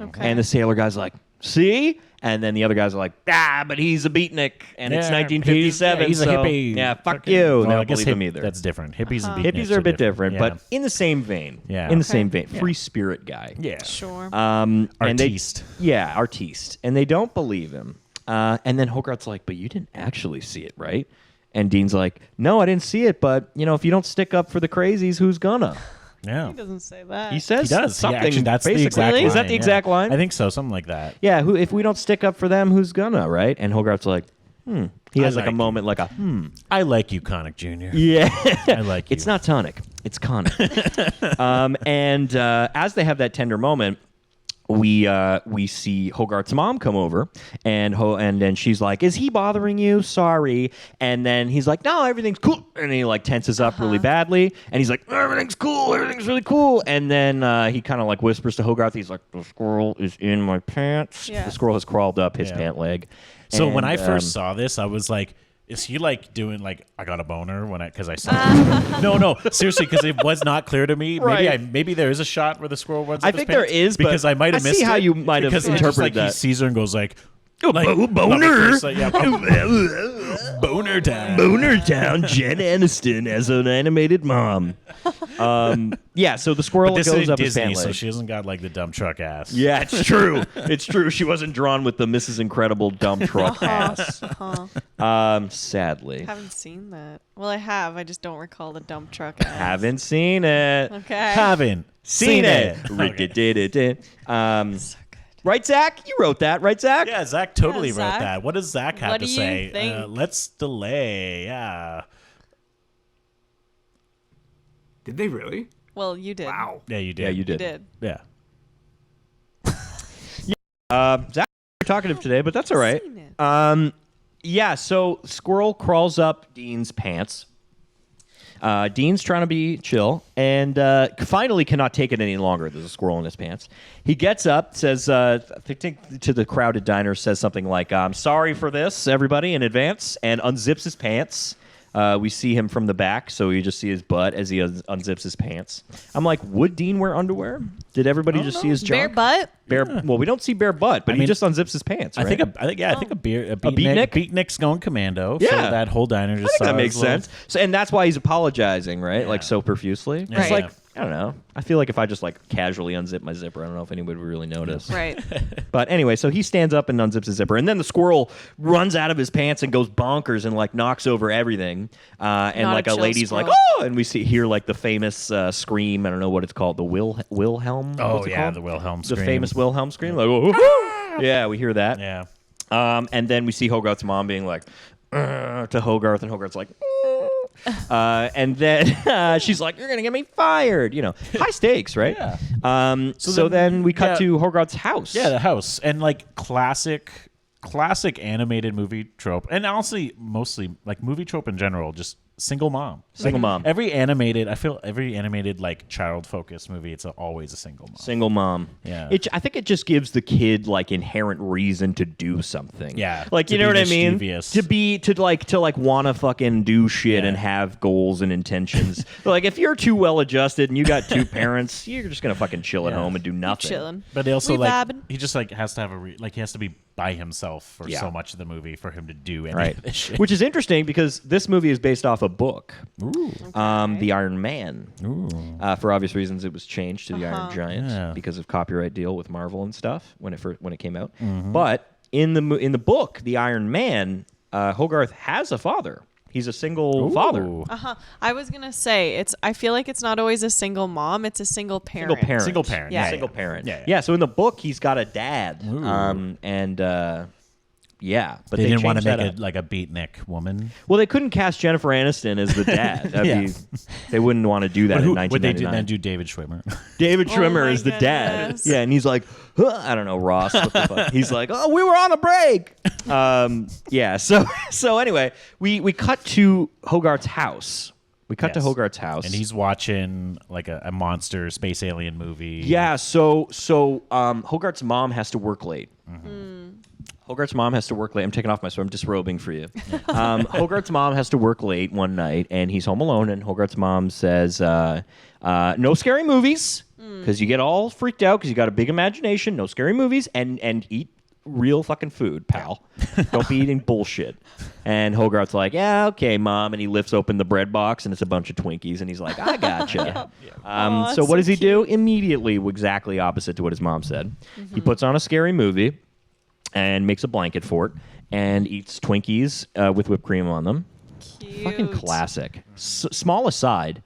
Okay.
And the sailor guy's like, see? And then the other guys are like, but he's a beatnik, and it's
Yeah,
1987.
hippies, he's
so,
a hippie.
Yeah, fuck
Okay.
you.
Well,
They
I
don't
guess
believe him either.
That's different. Hippies and
Hippies are a bit different,
Yeah.
but in the same vein.
Yeah.
In the
Okay.
same vein. Free spirit guy.
Yeah.
Sure.
And they-
Artiste.
yeah, artiste. And they don't believe him. And then Hogarth's like, but you didn't actually see it, right? And Dean's like, no, I didn't see it, but, if you don't stick up for the crazies, who's gonna?
Yeah.
He doesn't say that.
He says
He does.
something.
Actually, that's
basically.
the exact line.
Is that the exact
yeah.
line?
I think so. Something like that.
Yeah, if we don't stick up for them, who's gonna, right? And Hogarth's like, He has like a
like
moment like a,
I like you, Connick Jr.
Yeah.
I like you.
It's not tonic. It's conic. And as they have that tender moment, we see Hogarth's mom come over, and then she's like, "Is he bothering you? Sorry." And then he's like, "No, everything's cool." And he like tenses up really badly, and he's like, "Everything's cool. Everything's really cool." And then he kind of like whispers to Hogarth. He's like, "The squirrel is in my pants."
Yeah.
The squirrel has crawled up his pant leg.
So when I
And,
first saw this, I was like, is he like doing like I got a boner because I saw it? No, seriously, because it was not clear to me.
Right.
Maybe there is a shot where the squirrel runs.
I
up his
think there
pants,
is, but
because I might have
I
missed
see how
it,
you might have
because it's just
interpreted
like
that.
He sees her and goes like,
boner.
Boner time.
Boner Town, Jen Aniston as an animated mom. Yeah, so the squirrel
This
goes
is
up his
Disney,
pant leg.
so she hasn't got like the dump truck ass.
Yeah, it's true. It's true. She wasn't drawn with the Mrs. Incredible dump truck ass. Sadly.
Haven't seen that. Well, I have. I just don't recall the dump truck. ads.
Haven't seen it.
Okay.
Haven't
Seen it.
Okay.
So good.
Right, Zach? You wrote that, right, Zach?
Yeah, Zach totally
Yeah,
wrote
Zach.
that. What does Zach have
What
to
do you
say?
think?
Let's delay. Yeah.
Did they really?
Well, you did.
Wow.
Yeah, you did.
Yeah, you
You
did.
did.
Yeah.
Zach, you're talkative today, but that's all right.
Seen it.
Yeah, so squirrel crawls up Dean's pants. Dean's trying to be chill and finally cannot take it any longer. There's a squirrel in his pants. He gets up, says, I think to the crowded diner, says something like, "I'm sorry for this, everybody, in advance," and unzips his pants. We see him from the back, so you just see his butt as he unzips his pants. I'm like, would Dean wear underwear? Did everybody just see his junk?
Bare butt.
Well, we don't see bare butt, but
I
he
mean,
just unzips his pants. Right?
I think a beatnik. Beatnik's going commando.
Yeah.
So that whole diner just
I think
saw
that makes
his little-
sense. So, and that's why he's apologizing, right?
Yeah.
Like so profusely.
Yeah.
It's
Right.
like, I don't know. I feel like if I just like casually unzip my zipper, I don't know if anybody would really notice.
Right.
But anyway, so he stands up and unzips his zipper, and then the squirrel runs out of his pants and goes bonkers and like knocks over everything. And
Not
like
a
a
chill
lady's like,
squirrel.
"Oh!" And we hear like the famous scream. I don't know what it's called. The Wilhelm.
Oh,
What's it
yeah,
called?
the Wilhelm
The
scream.
famous Wilhelm scream. Like, "Oh!" Yeah, we hear that.
Yeah.
And then we see Hogarth's mom being like to Hogarth, and Hogarth's like, and then she's like, "You're gonna get me fired," high stakes, right?
Yeah.
So then we cut
yeah.
to Hogarth's house.
Yeah, the house. And like classic animated movie trope. And honestly, mostly like movie trope in general, just single mom.
Single mom.
Every animated like child focused movie, it's always a single mom.
Single mom.
Yeah.
I think it just gives the kid like inherent reason to do something.
Yeah,
Like,
to
you know
be
what I mean?
mischievous.
To want to fucking do shit
Yeah.
and have goals and intentions. But like if you're too well adjusted and you got two parents, you're just going to fucking chill at
Yeah.
home and do nothing.
Chilling.
But they also
We
like
vibing.
he just like has to have he has to be by himself for
Yeah.
so much of the movie for him to do any
Right.
of this shit.
Which is interesting because this movie is based off a book,
Ooh.
The Iron Man.
Ooh.
For obvious reasons, it was changed to the Iron Giant
Yeah.
because of copyright deal with Marvel and stuff when it came out.
Mm-hmm.
But in the book, the Iron Man, Hogarth has a father. He's a single father.
Ooh.
I was gonna say I feel like it's not always a single mom; it's a single parent.
Single parent.
Single parent.
Yeah.
Single parent.
Yeah.
So in the book, he's got a dad.
Ooh.
But
They didn't want to
changed
make
that
it like a beatnik woman.
Well, they couldn't cast Jennifer Aniston as the dad. They wouldn't want to do that in
Would they
1999.
then do David Schwimmer?
David
Oh
Schwimmer
my
is the dad.
goodness.
Yeah, and he's like, huh, I don't know, Ross. What the fuck? He's like, oh, we were on a break. So anyway, we cut to Hogarth's house. We cut to
Yes.
Hogarth's house,
And he's watching like a monster space alien movie.
yeah. So Hogarth's mom has to work late. Hogarth's mom has to work late. I'm taking off my sweater. I'm disrobing for you. Hogarth's mom has to work late one night, and he's home alone. And Hogarth's mom says, "No scary movies, because you get all freaked out because you got a big imagination. No scary movies, and eat real fucking food, pal. Don't be eating bullshit." And Hogarth's like, "Yeah, okay, mom." And he lifts open the bread box, and it's a bunch of Twinkies. And he's like, "I gotcha."
Aw,
So what
so
does he do? Immediately, exactly opposite to what his mom said. He puts on a scary movie and makes a blanket for it and eats Twinkies with whipped cream on them.
Cute.
Fucking classic. Small aside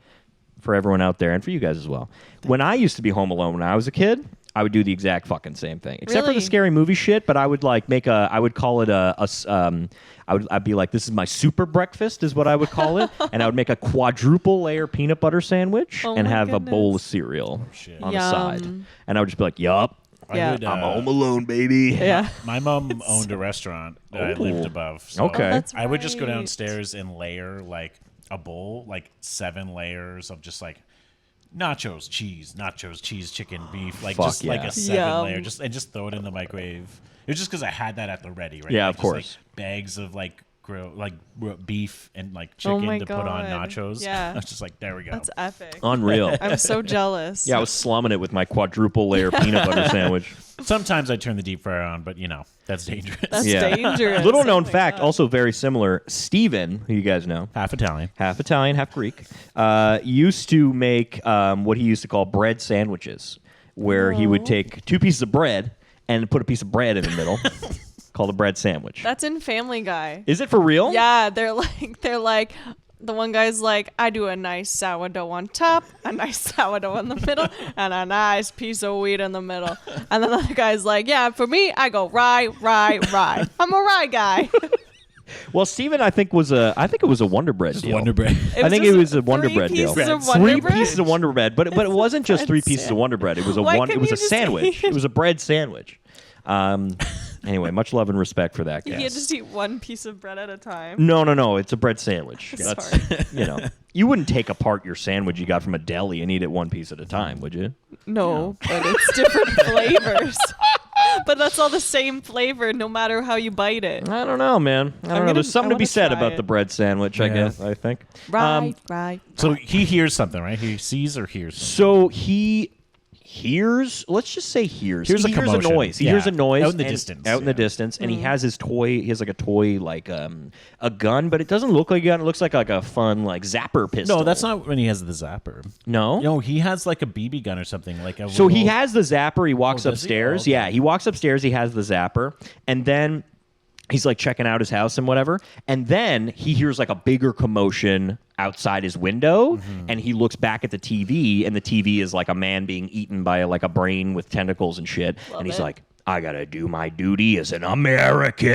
for everyone out there and for you guys as well. When I used to be home alone when I was a kid, I would do the exact fucking same thing, except for
Really?
the scary movie shit. But I would like I would call it I'd be like, this is my super breakfast, is what I would call it, and I would make a quadruple layer peanut butter sandwich
Oh
and
my
have a bowl of
goodness.
cereal
shit.
on the side,
Yum.
and I would just be like, yup.
Yeah.
would,
I'm home alone, baby.
Yeah.
My mom owned a restaurant that I lived above. So
Okay.
that's
I would just go
right.
downstairs and layer like a bowl, like 7 layers of just like nachos, cheese, chicken, beef, like
Fuck
just like
yeah.
a 7
Yum.
layer, just throw it in the microwave. It was just because I had that at the ready, right?
Yeah,
Like,
of
just,
course.
Like, bags of like beef and like
Oh
chicken
my
to put on
God.
nachos.
Yeah.
I was just like, there we go.
That's epic.
Unreal.
I'm so jealous.
Yeah, I was slumming it with my quadruple layer peanut butter sandwich.
Sometimes I turn the deep fryer on, but that's dangerous.
That's
Yeah.
dangerous.
Little known
Oh my
fact,
God.
also very similar. Steven, who you guys know,
Half Italian.
half Italian, half Greek, used to make what he used to call bread sandwiches, where he would take 2 pieces of bread and put a piece of bread in the middle, called a bread sandwich.
That's in Family Guy.
Is it for real?
Yeah, they're like the one guy's like, I do a nice sourdough on top, a nice sourdough in the middle, and a nice piece of wheat in the middle. And then the other guy's like, yeah, for me, I go rye. I'm a rye guy.
Well, Steven, I think it was a Wonder Bread deal.
Wonder Bread.
I think it was a Wonder Bread deal.
3 pieces of Wonder
3
Bread?
pieces of Wonder Bread, but it wasn't just 3
bread
pieces of Wonder Bread. It was
Why
it
couldn't
was
you
a
just
sandwich.
eat-
It was a bread sandwich. Anyway, much love and respect for that,
You
guys.
can't just eat 1 piece of bread at a time.
No. It's a bread sandwich.
Sorry.
You wouldn't take apart your sandwich you got from a deli and eat it 1 piece at a time, would you?
No, but it's different flavors. But that's all the same flavor, no matter how you bite it.
I don't know, man. I don't know.
gonna-
There's something
I
to be
wanna
said
try
about
it.
the bread sandwich, I
Yeah.
guess, I think.
Right.
So he hears something, right? He sees or hears something.
So he hears, let's just say hears.
Hears
He
a
hears a
commotion.
noise. He
Yeah.
hears a noise.
Out in the
and-
distance,
Out in the
yeah.
distance. And he has his toy. He has like a toy, like a gun, but it doesn't look like a gun. It looks like a fun, like zapper pistol.
No, that's not when he has the zapper.
No?
No, he has like a BB gun or something. Like a
So he
little-
has the zapper. He walks
Oh, does he?
upstairs.
Oh, okay.
Yeah, he walks upstairs. He has the zapper, and then he's like checking out his house and whatever. And then he hears like a bigger commotion outside his window,
Mm-hmm.
and he looks back at the TV, and the TV is like a man being eaten by like a brain with tentacles and shit. And he's
it.
like, I gotta do my duty as an American.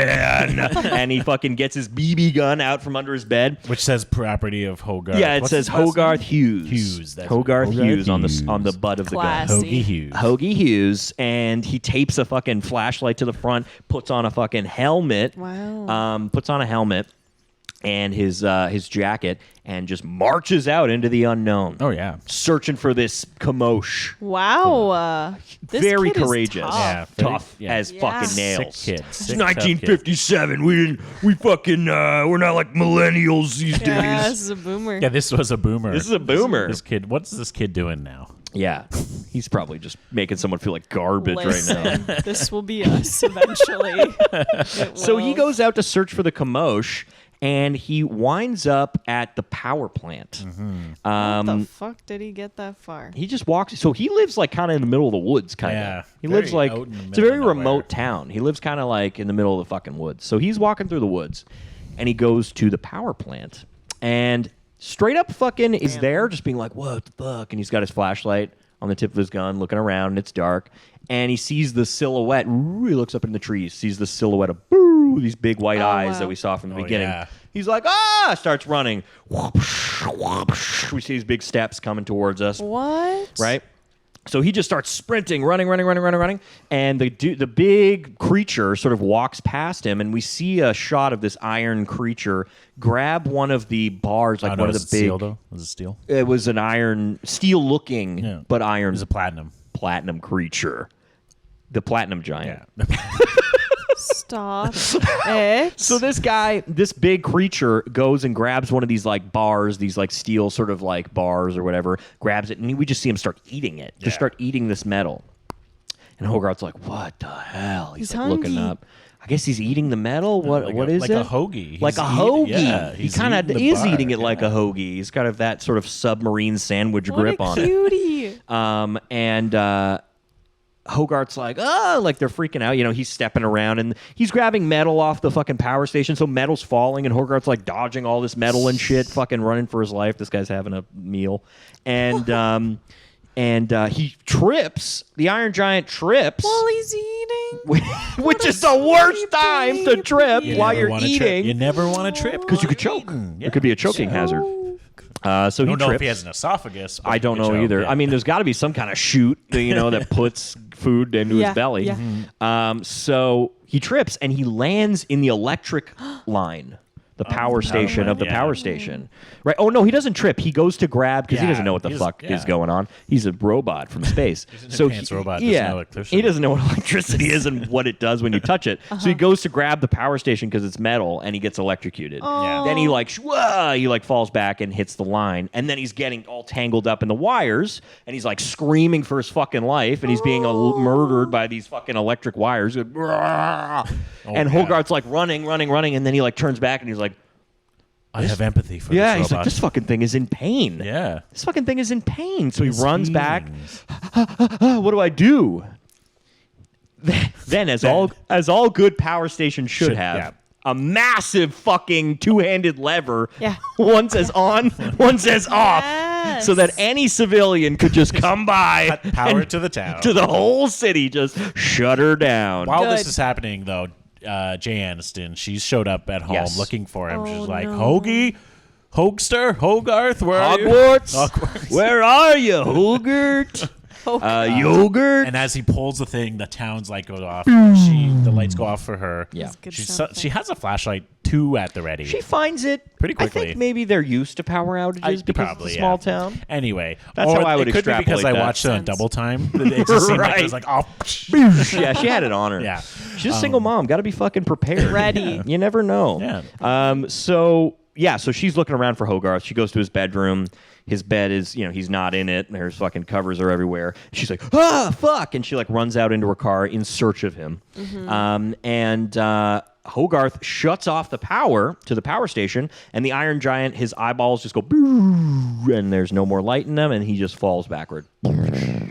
And he fucking gets his BB gun out from under his bed.
which says property of Hogarth.
Yeah, it
What's
says
his last
Hogarth
name?
Hughes.
Hughes, that's
Hogarth
it. Hogarth
Hughes on
Hughes.
the butt of the gun.
Classy.
Hoagie Hughes.
Hoagie Hughes, and he tapes a fucking flashlight to the front, puts on a fucking helmet.
Wow.
Puts on a helmet and his jacket, and just marches out into the unknown.
Oh yeah.
Searching for this commotion.
Wow. This
Very
kid is
courageous.
tough.
Yeah. very-
Tough
yeah.
as
Yeah.
fucking
Sick
nails.
kid.
It's
Sick, tough kid.
1957. We're not like millennials these
Yeah,
days.
this is a boomer.
Yeah, this was a boomer.
This is a boomer.
This kid. What's this kid doing now?
Yeah, he's probably just making someone feel like garbage right now.
Listen, this will be us eventually.
So he goes out to search for the Kamosh, and he winds up at the power plant.
What the fuck did he get that far?
He just walks. So he lives like kind of in the middle of the woods, kind of.
Yeah,
He
very
lives like
out in the
it's a
middle
very
of nowhere.
remote town. He lives kind of like in the middle of the fucking woods. So he's walking through the woods, and he goes to the power plant, and straight up fucking is there, just being like, "What the fuck?" And he's got his flashlight on the tip of his gun, looking around, and it's dark. And he sees the silhouette. He looks up in the trees, sees the silhouette of these big white eyes that we saw from the beginning.
yeah.
He's like, starts running. We see these big steps coming towards us.
What?
Right? So he just starts sprinting, running. And the big creature sort of walks past him, and we see a shot of this iron creature grab one of the bars, like one of the big...
steel, though? Was it steel?
It was an iron, steel-looking, but iron.
It was a platinum
creature. The platinum giant.
Yeah.
Stop it.
So this guy, this big creature, goes and grabs one of these like bars, these like steel sort of like bars or whatever, grabs it, and we just see him start eating it. Just start eating this metal. And Hogarth's like, what the hell? He's like looking
hungry.
up. I guess he's eating the metal? What is
like
it?
a hoagie.
Like
He's
a hoagie.
yeah,
He
he's
kind of
eating the
is
bar,
eating it like a
yeah.
hoagie. He's got that sort of submarine sandwich
What
grip
a
on it.
cutie.
And Hogarth's like, like they're freaking out. You know, he's stepping around and he's grabbing metal off the fucking power station. So metal's falling and Hogarth's like dodging all this metal and shit, fucking running for his life. This guy's having a meal. And he trips. The Iron Giant trips.
While he's eating.
Which
a
is the worst
sweet
time to trip
baby.
while you're
wanna
eating.
You never want to trip
Because you could choke.
Yeah.
It could be a choking hazard. So he
I don't know
trips.
if he has an esophagus. but
I
he
don't
could
know
choke,
either.
yeah.
I mean, there's got to be some kind of chute, that puts food into his
Yeah,
belly.
yeah.
So he trips and he lands in the electric line, the power station
line,
of the
yeah.
power station. Right? Oh no, he doesn't trip. He goes to grab because he
Yeah,
doesn't know what the
he's-
fuck
yeah.
is going on. He's a robot from space.
an
So
advanced robot, doesn't know electricity.
he doesn't know what electricity is and what it does when you touch it. So he goes to grab the power station because it's metal and he gets electrocuted.
Yeah.
Then he he falls back and hits the line, and then he's getting all tangled up in the wires, and he's like screaming for his fucking life, and he's being murdered by these fucking electric wires. And Hogarth's like running, and then he like turns back and he's like,
I have empathy for
yeah,
this
he's like,
robot.
this fucking thing is in pain.
Yeah.
This fucking thing is in pain. So he
His
runs back.
fiends.
What do I do? Then, as all good power stations should have,
yeah.
a massive fucking two-handed lever.
Yeah.
One says on, one says off,
Yes.
so that any civilian could just come by.
Power
and
to the town.
to the whole city, just shut her down.
While this
Good.
is happening, though, Jay Aniston, she's showed up at home
Yes.
looking for him.
Oh,
She's like,
no.
Hoagie, Hogster, Hogarth, where are you?
Hogwarts, where are you, Hogart? Yogurt.
And as he pulls the thing, the town's light goes off. The lights go off for her.
Yeah.
That's good
She's
sound
she has a flashlight too at the ready.
She finds it
Pretty
I
quickly.
think maybe they're used to power outages because
probably,
it's a small
yeah.
town.
Anyway,
That's
or
how I would
it could be because I
extrapolate that.
watched it on
Sense.
double time. It just seemed like it was
Right.
like, oh,
Yeah, she had it on her.
Yeah.
She's a single mom. Got to be fucking prepared.
Ready.
You never know.
Yeah.
So she's looking around for Hogarth. She goes to his bedroom. His bed is, he's not in it. There's fucking covers are everywhere. She's like, fuck. And she like runs out into her car in search of him. Hogarth shuts off the power to the power station, and the Iron Giant, his eyeballs just go, and there's no more light in them, and he just falls backward,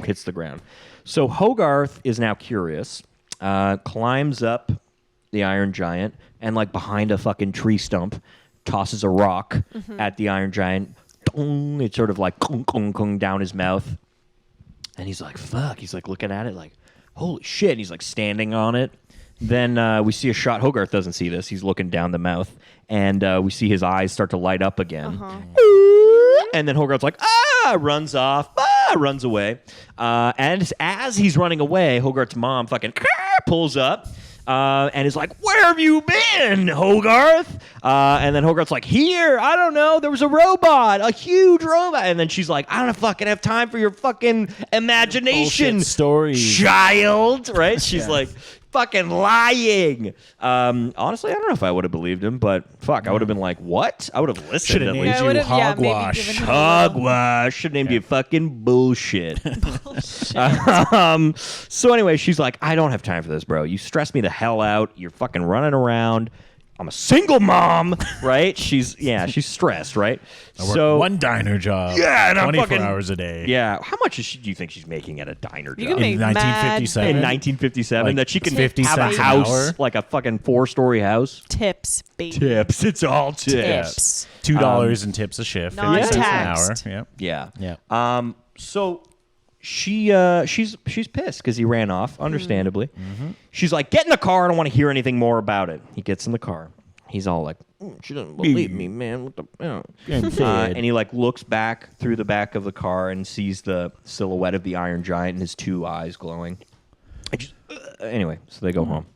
hits the ground. So Hogarth is now curious, climbs up the Iron Giant, and like behind a fucking tree stump, tosses a rock at the Iron Giant. It's sort of like kung down his mouth, and he's like, fuck. He's like looking at it like, holy shit. And he's like standing on it. Then we see a shot. Hogarth doesn't see this. He's looking down the mouth, and we see his eyes start to light up again. And then Hogarth's like, runs off, runs away. And as he's running away, Hogarth's mom fucking pulls up. And is like, where have you been, Hogarth? And then Hogarth's like, here, I don't know, there was a robot, a huge robot. And then she's like, I don't fucking have time for your fucking imagination,
Bullshit stories.
child. Right? She's like, fucking lying. Honestly, I don't know if I would have believed him, but fuck, I would have been like, what? I would have listened.
Should have
at
named
least.
you
would've- maybe
Hogwash.
given him a
Hogwash. Should have named you fucking bullshit. So anyway, she's like, I don't have time for this, bro. You stress me the hell out. You're fucking running around. I'm a single mom, right? She's stressed, right?
I work one diner job.
Yeah, and I'm
24
fucking-
hours a day.
Yeah. How much do you think she's making at a diner job?
You can make
In
mad
1957?
in
bank
1957
Like
that she can
50
have a
cents an
house,
hour?
like a fucking 4-story house.
tips, baby.
Tips. It's all tips.
Tips.
$2 in tips a shift. 50 cents an hour.
Non-taxed.
Yep.
Yeah.
Yeah.
So she's pissed because he ran off, understandably. She's like, get in the car. I don't want to hear anything more about it. He gets in the car. He's all like, she doesn't believe me, man. What the? And he like looks back through the back of the car and sees the silhouette of the Iron Giant and his 2 eyes glowing. Anyway, so they go home.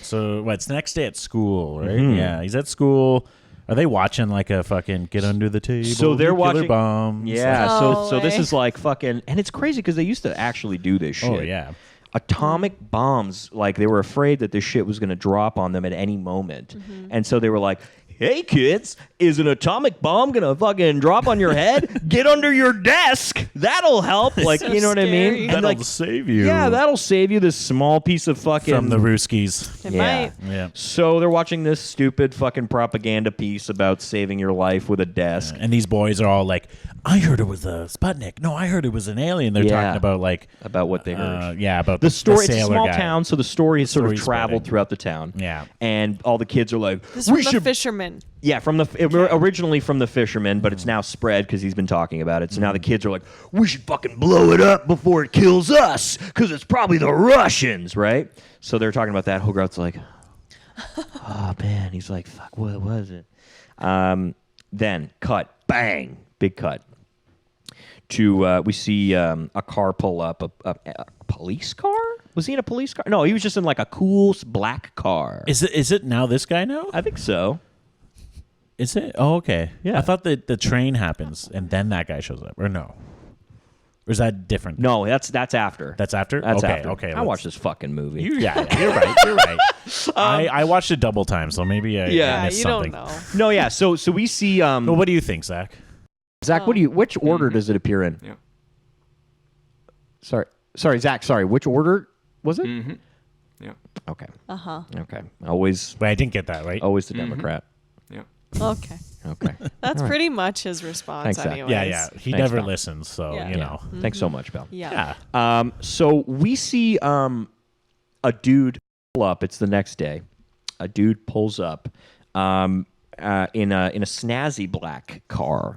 So what's the next day at school, right? Yeah, he's at school. Are they watching like a fucking Get Under the Table?
So they're
Nuclear
watching
bombs.
Yeah,
No
so this
way.
is like fucking, and it's crazy because they used to actually do this shit.
Oh yeah.
Atomic bombs, like they were afraid that this shit was going to drop on them at any moment. And so they were like, hey kids, is an atomic bomb going to fucking drop on your head? Get under your desk. That'll help. Like,
So
you know what I
scary.
mean? And
That'll
like,
save you.
yeah, that'll save you this small piece of fucking...
from the Rooskies.
It
Yeah.
might.
Yeah.
So they're watching this stupid fucking propaganda piece about saving your life with a desk.
And these boys are all like, I heard it was a Sputnik. No, I heard it was an alien. They're
Yeah.
talking about like
About what they heard.
yeah, about
The story, it's a
sailor
small
guy.
town, so the story has sort of
story's
traveled
spreading.
throughout the town.
Yeah.
And all the kids are like,
This is
we
from
should...
the fisherman.
Yeah, from the originally from the fisherman, but it's now spread because he's been talking about it. So now the kids are like, we should fucking blow it up before it kills us because it's probably the Russians, right? So they're talking about that. Hogarth's like, oh, man. He's like, fuck, what was it? Then cut, bang, big cut. We see a car pull up, a police car? Was he in a police car? No, he was just in like a cool black car.
Is it now this guy now?
I think so.
Is it? Oh, okay.
Yeah.
I thought that the train happens and then that guy shows up. Or no? Or is that different?
No, that's after.
That's after?
That's
okay,
after.
okay.
I watched this fucking movie.
Yeah, you're right. You're right. I watched it double time, so maybe I
Yeah,
missed
you
something.
don't know.
No, yeah. So we see
Well, what do you think, Zach?
Zach. Which order does it appear in?
Yeah.
Sorry, Zach. Sorry, which order was it?
Yeah.
Okay.
Uh-huh.
Okay. Always
Wait, I didn't get that right.
the Democrat.
Yeah.
Okay.
Okay.
That's pretty much his response
Thanks, Zach.
anyways.
Yeah, yeah. He
Thanks,
never
pal.
listens, so
Yeah.
you know.
Thanks so much, Bill.
Yeah.
Yeah.
So we see a dude pull up. It's the next day. A dude pulls up in a snazzy black car.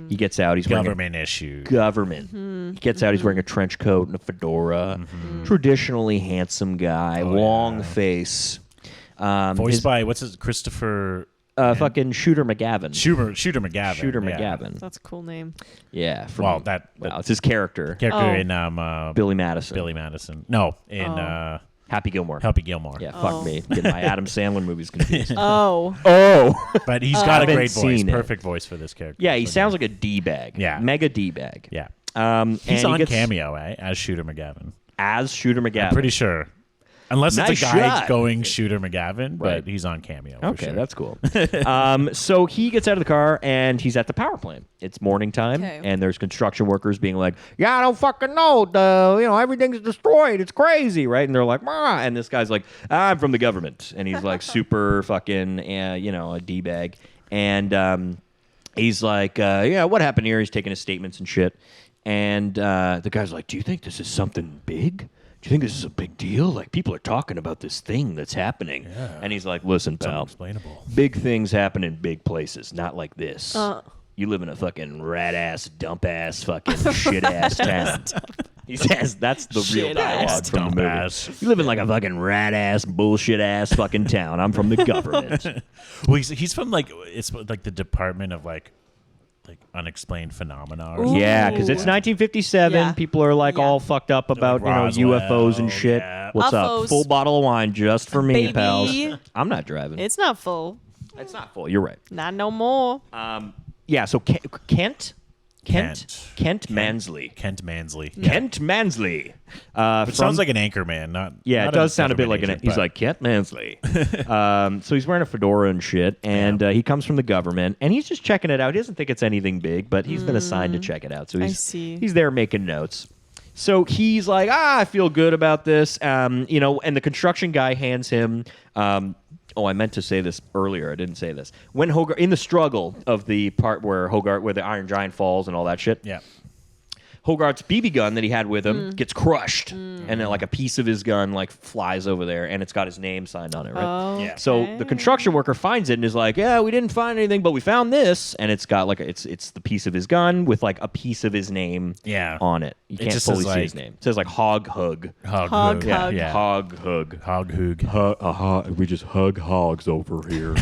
He gets out. He's wearing
Government issue.
government. He gets out. He's wearing a trench coat and a fedora. Traditionally handsome guy, long face.
Voiced by what's his Christopher
fucking Shooter McGavin.
Shooter McGavin.
Shooter
yeah.
McGavin.
That's a cool name.
Yeah. From,
Well, that
it's his character.
character
Oh.
in
Billy Madison.
Billy Madison. No, in
Happy Gilmore.
Happy Gilmore.
Yeah,
Oh.
fuck me. Getting my Adam Sandler movies confused.
Oh.
Oh.
But he's got a
haven't
great voice.
seen it.
Perfect voice for this character.
Yeah, he
So,
sounds like a D-bag.
Yeah.
Mega D-bag.
Yeah.
and
He's
he
on
gets-
Cameo, as Shooter McGavin.
As Shooter McGavin.
Pretty sure. Unless
Nice
it's a guy
shot.
going Shooter McGavin,
Right.
but he's on Cameo. For
Okay,
sure.
that's cool. So he gets out of the car and he's at the power plant. It's morning time,
Okay.
and there's construction workers being like, "Yeah, I don't fucking know. Everything's destroyed. It's crazy, right?" And they're like, "Mah," and this guy's like, "I'm from the government," and he's like super fucking, a d-bag, and he's like, "Yeah, what happened here?" He's taking his statements and shit, and the guy's like, "Do you think this is something big? Do you think this is a big deal? Like, people are talking about this thing that's happening." And he's like, "Listen, pal,
Unexplainable.
big things happen in big places, not like this. You live in a fucking rat-ass, dump-ass, fucking shit-ass town." He says that's the real dialogue from the movie.
Dumbass.
You live in like a fucking rat-ass, bullshit-ass fucking town. I'm from the government.
Well, he's from it's like the Department of like unexplained phenomena. Or
Ooh.
something.
Yeah, because it's 1957.
Yeah.
People are like
Yeah.
all fucked up about
Roswell,
UFOs and shit.
yeah.
What's
Uffos.
up? Full bottle of wine just for me,
Baby.
pals. I'm not driving.
It's not full.
It's not full. You're right.
Not no more.
Yeah. So Kent. Kent Mansley.
Kent Mansley.
Kent Mansley.
Which sounds like an anchor man. Not
it does sound a bit like
agent,
he's
but-
like Kent Mansley. So he's wearing a fedora and shit, and he comes from the government, and he's just checking it out. He doesn't think it's anything big, but he's been assigned to check it out. So he's there making notes. So he's like, I feel good about this, and the construction guy hands him. I meant to say this earlier. I didn't say this. When Hogarth, in the struggle of the part where the Iron Giant falls and all that shit.
Yeah.
Hogarth's BB gun that he had with him gets crushed, and then like a piece of his gun like flies over there, and it's got his name signed on it, right?
Oh,
Yeah.
So the construction worker finds it and is like, "Yeah, we didn't find anything, but we found this," and it's got like it's the piece of his gun with like a piece of his name on it. You can't
just
fully
says,
see his name. It says like Hog Hug.
Hog.
Hog.
Yeah.
Hog Hug.
Hog hoog.
We just hug hogs over here.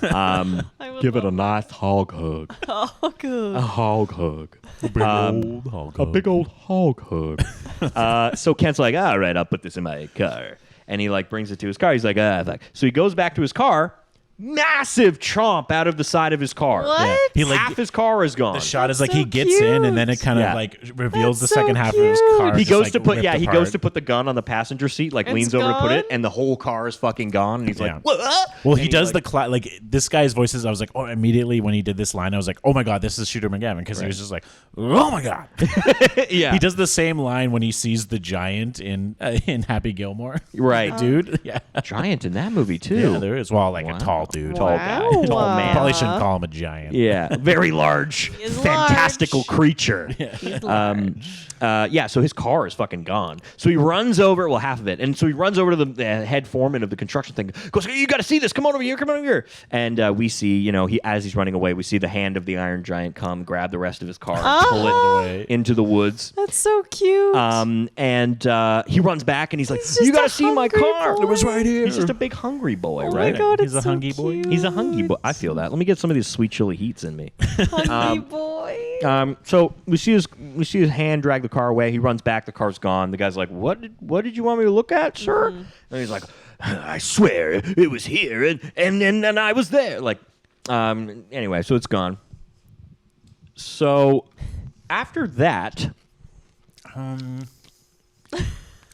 I would
Give it a
love
nice hog hug.
Oh, good.
A hog hug.
A
Big old hog hug. So Kent's like, all right, I'll put this in my car. And he like brings it to his car. He's like, fuck. So he goes back to his car. Massive chomp out of the side of his car.
What?
Yeah. He like
Half his car is gone.
the shot is
That's
like he
so
gets in and then it
cute.
kind of
Yeah.
like reveals
That's
the second
so
half of his
cute.
car.
He
just,
goes
like,
to put
ripped
he
apart.
goes to put the gun on the passenger seat, like
It's
leans over to put it,
gone?
and the whole car is fucking gone. And he's
Yeah.
like, what?
Well,
And
he does
like,
like this guy's voices. I was like, oh, immediately when he did this line, I was like, oh my god, this is Shooter McGavin because he was just like, oh my god.
yeah,
He does the same line when he sees the giant in Happy Gilmore.
right,
Dude, yeah,
giant in that movie too.
yeah, there is. Well, like
Wow.
a tall dude,
Tall guy.
Wow.
Tall man.
Probably shouldn't call him a giant.
Yeah, very large,
is
fantastical
large.
creature.
He's large.
So his car is fucking gone. So he runs over, well, half of it, and so he runs over to the head foreman of the construction thing. Goes, you got to see this. Come on over here. Come on over here. And we see, as he's running away, we see the hand of the Iron Giant come grab the rest of his car, and pull it
Away.
into the woods.
That's so cute.
And he runs back and he's like,
He's just
you got
a
to see my
hungry
car.
boy. It was
right here.
He's just a big hungry boy,
oh
right?
my god,
He's
it's
a
so
hungry boy.
cute.
He's a hungry boy. I feel that. Let me get some of these sweet chili heats in me.
Hungry boy.
So we see his hand drag the car away. He runs back. The car's gone. The guy's like, "What did you want me to look at, sir?" And he's like, "I swear it was here, and I was there." Like, anyway, so it's gone. So after that,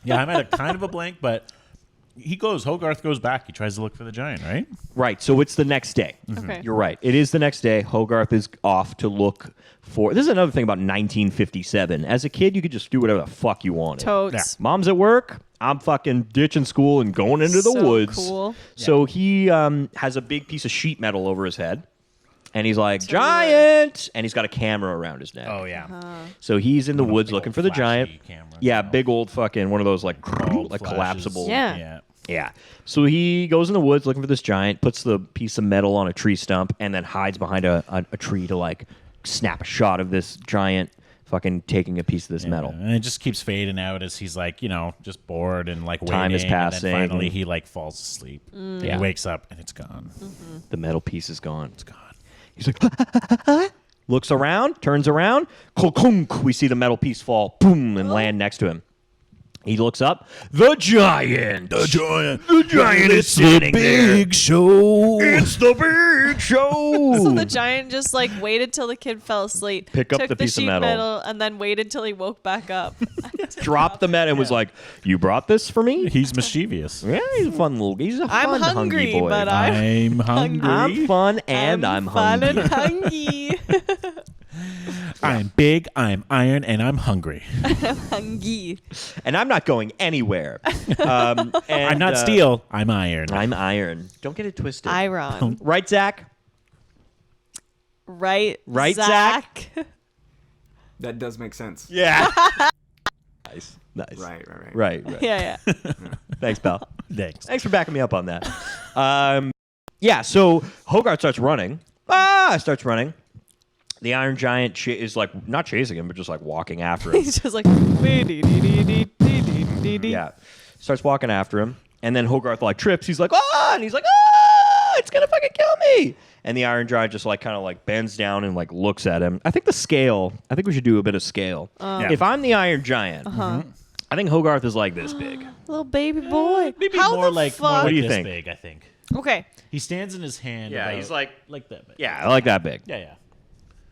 Yeah, I'm at a kind of a blank, but Hogarth goes back. He tries to look for the giant, right?
right. So it's the next day.
Okay.
You're right. It is the next day. Hogarth is off to look for. This is another thing about 1957. As a kid, you could just do whatever the fuck you wanted.
Totes.
Mom's at work. I'm fucking ditching school and going into the
So
woods.
cool.
So he has a big piece of sheet metal over his head. And he's like, giant! And he's got a camera around his neck.
Oh yeah.
So he's in the woods
big
looking
old
for the
flashy
giant.
camera,
Yeah,
you know.
big old fucking one of those like
Bulb flashes.
collapsible.
Yeah.
Yeah.
Yeah. So he goes in the woods looking for this giant, puts the piece of metal on a tree stump, and then hides behind a tree to like snap a shot of this giant fucking taking a piece of this metal.
And it just keeps fading out as he's like, just bored and like
Time is
waiting,
passing.
And then finally he like falls asleep. And
Yeah.
he wakes up and it's gone.
The metal piece is gone.
It's gone.
He's like, looks around, turns around, klunk, we see the metal piece fall, boom, and land next to him. He looks up. The giant. The giant is standing there.
show.
It's the big show.
So the giant just like waited till the kid fell asleep,
Pick up
took
the piece of
sheet
metal.
and then waited till he woke back up.
Dropped the metal and was like, "You brought this for me?"
He's mischievous.
Yeah, he's a fun little. He's a
I'm
fun
hungry,
boy.
but I'm
hungry.
I'm fun and I'm
fun
hungry.
and hungry.
I'm big, I'm iron, and I'm hungry.
Hungry.
And I'm not going anywhere. And,
I'm not steel, I'm iron.
I'm iron. Don't get it twisted.
Iron.
Right, Zach?
Right,
Right,
Zach?
That does make sense.
Yeah. Nice.
Right.
Yeah.
Thanks, pal.
Thanks.
Thanks for backing me up on that. Yeah, so Hogarth starts running. Starts running. The Iron Giant is like not chasing him, but just like walking after him.
He's just like,
Yeah, starts walking after him, and then Hogarth like trips. He's like, and he's like, it's gonna fucking kill me. And the Iron Giant just like kind of like bends down and like looks at him. I think we should do a bit of scale.
Yeah.
If I'm the Iron Giant, I think Hogarth is like this big.
little baby boy.
Maybe
How
more
the
like
fuck?
What do you
this
think?
big, I think.
Okay.
He stands in his hand.
Yeah,
about-
he's like
that big.
Yeah, I like that big.
Yeah.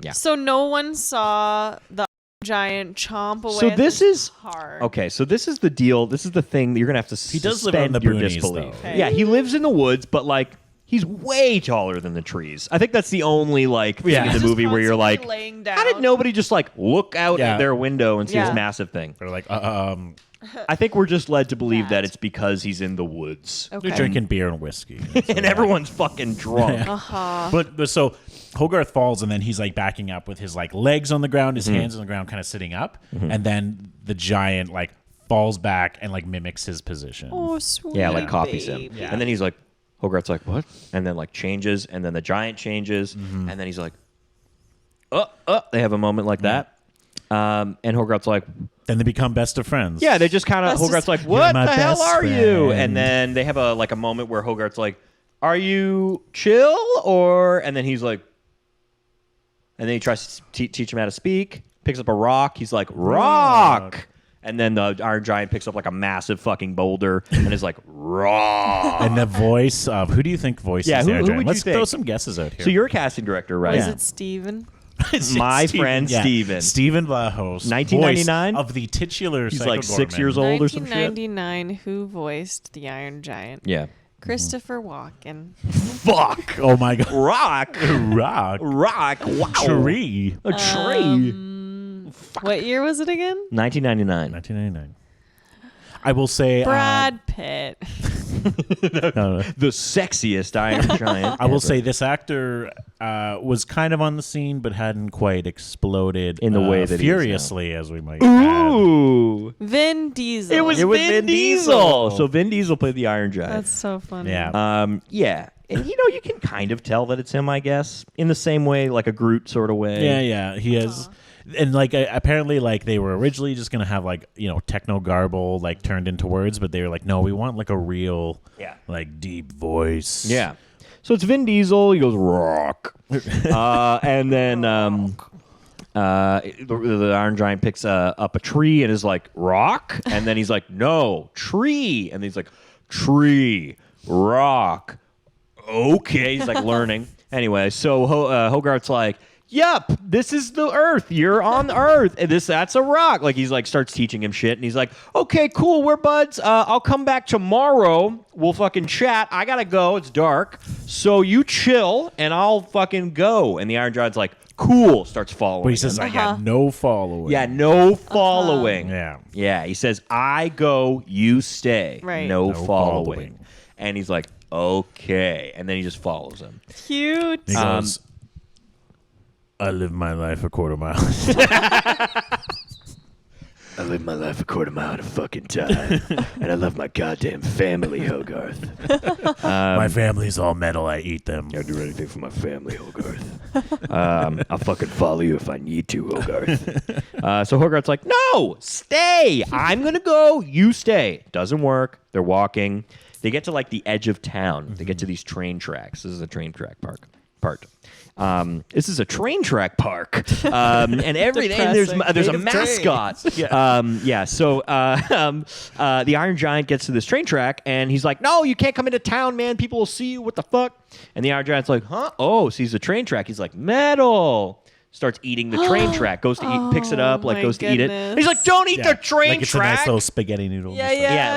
Yeah.
So no one saw the giant chomp away.
So
at
this
his
is
heart.
okay. So this is the deal. This is the thing that you're gonna have to.
He does live out in the
your
boonies,
disbelief.
though.
Okay.
Yeah, he lives in the woods, but like he's way taller than the trees. I think that's the only like thing in
He's
the
just
movie where you're like,
constantly laying down.
how did nobody just like look out
Yeah.
at their window and see
Yeah.
this massive thing?
They're like,
I think we're just led to believe that
That.
it's because he's in the woods.
Okay.
they're drinking beer and whiskey.
And everyone's fucking drunk.
But so Hogarth falls, and then he's like backing up with his like legs on the ground, his hands on the ground, kind of sitting up, and then the giant like falls back and like mimics his position.
Oh, sweet.
Yeah, like copies him.
baby.
Yeah.
And then he's like, Hogarth's like, what? And then like changes, and then the giant changes, and then he's like, they have a moment like that. And Hogarth's like,
Then they become best of friends.
yeah, they just kind of,
That's
Hogarth's
just-
like, what
my
the hell
best
are you?
friend.
And then they have a moment where Hogarth's like, are you chill? Or, and then he's like, and then he tries to teach him how to speak, picks up a rock. He's like, rock. And then the Iron Giant picks up like a massive fucking boulder and is like, rock.
And the voice of who do you think voices?
Yeah, who
the Iron
would
Giant?
you
Let's
think?
throw some guesses out here.
So you're a casting director, right?
Was it Steven?
My friend Steven.
Steven Vlahos.
1999?
voice of the titular
He's
Psycho
like 6
Gorman.
years old or some shit.
1999. Who voiced the Iron Giant?
Yeah.
Christopher Walken.
Fuck.
Oh my god.
Rock.
Rock.
Rock. Wow.
Tree.
A tree.
What year was it again?
1999.
1999. I will say
Brad Pitt.
no.
The sexiest Iron Giant.
I will
ever.
say this actor was kind of on the scene, but hadn't quite exploded
In the way that he is now.
furiously as we might add.
Ooh.
Vin Diesel.
It was Vin Diesel. So Vin Diesel played the Iron Giant.
That's so funny.
Yeah.
Yeah. And you know, you can kind of tell that it's him, I guess, in the same way, like a Groot sort of way.
Yeah. He has. And like apparently, like they were originally just gonna have like techno garble like turned into words, but they were like, no, we want like a real like deep voice.
Yeah. So it's Vin Diesel. He goes rock, and then the Iron Giant picks up a tree and is like rock, and then he's like no tree, and he's like tree rock. Okay, he's like learning. Anyway, so Hogarth's like, yep, this is the Earth. You're on Earth. And that's a rock. Like he's like starts teaching him shit, and he's like, okay, cool, we're buds. I'll come back tomorrow. We'll fucking chat. I gotta go. It's dark. So you chill, and I'll fucking go. And the Iron Giant's like, cool. Starts following.
But he says,
him.
I got no following.
Yeah, no following.
Yeah.
Yeah, he says, I go, you stay.
Right.
No,
No
following.
following.
And he's like, okay. And then he just follows him.
Cute.
He goes, I live my life a quarter mile.
I live my life a quarter mile at a fucking time. And I love my goddamn family, Hogarth.
My family's all metal. I eat them.
I'll do anything for my family, Hogarth. I'll fucking follow you if I need to, Hogarth.
So Hogarth's like, no, stay. I'm going to go. You stay. Doesn't work. They're walking. They get to like the edge of town. They get to these train tracks. This is a train track part. This is a train track park, and everything. There's a
Depressing.
mascot. So the Iron Giant gets to this train track, and he's like, "No, you can't come into town, man. People will see you. What the fuck?" And the Iron Giant's like, "Huh? Oh, sees the train track. He's like, metal." Starts eating the train track. Goes to eat, picks it up, like
my
goes to eat it.
goodness.
And he's like, "Don't eat the train
like it's
track."
a nice little spaghetti noodle.
Yeah,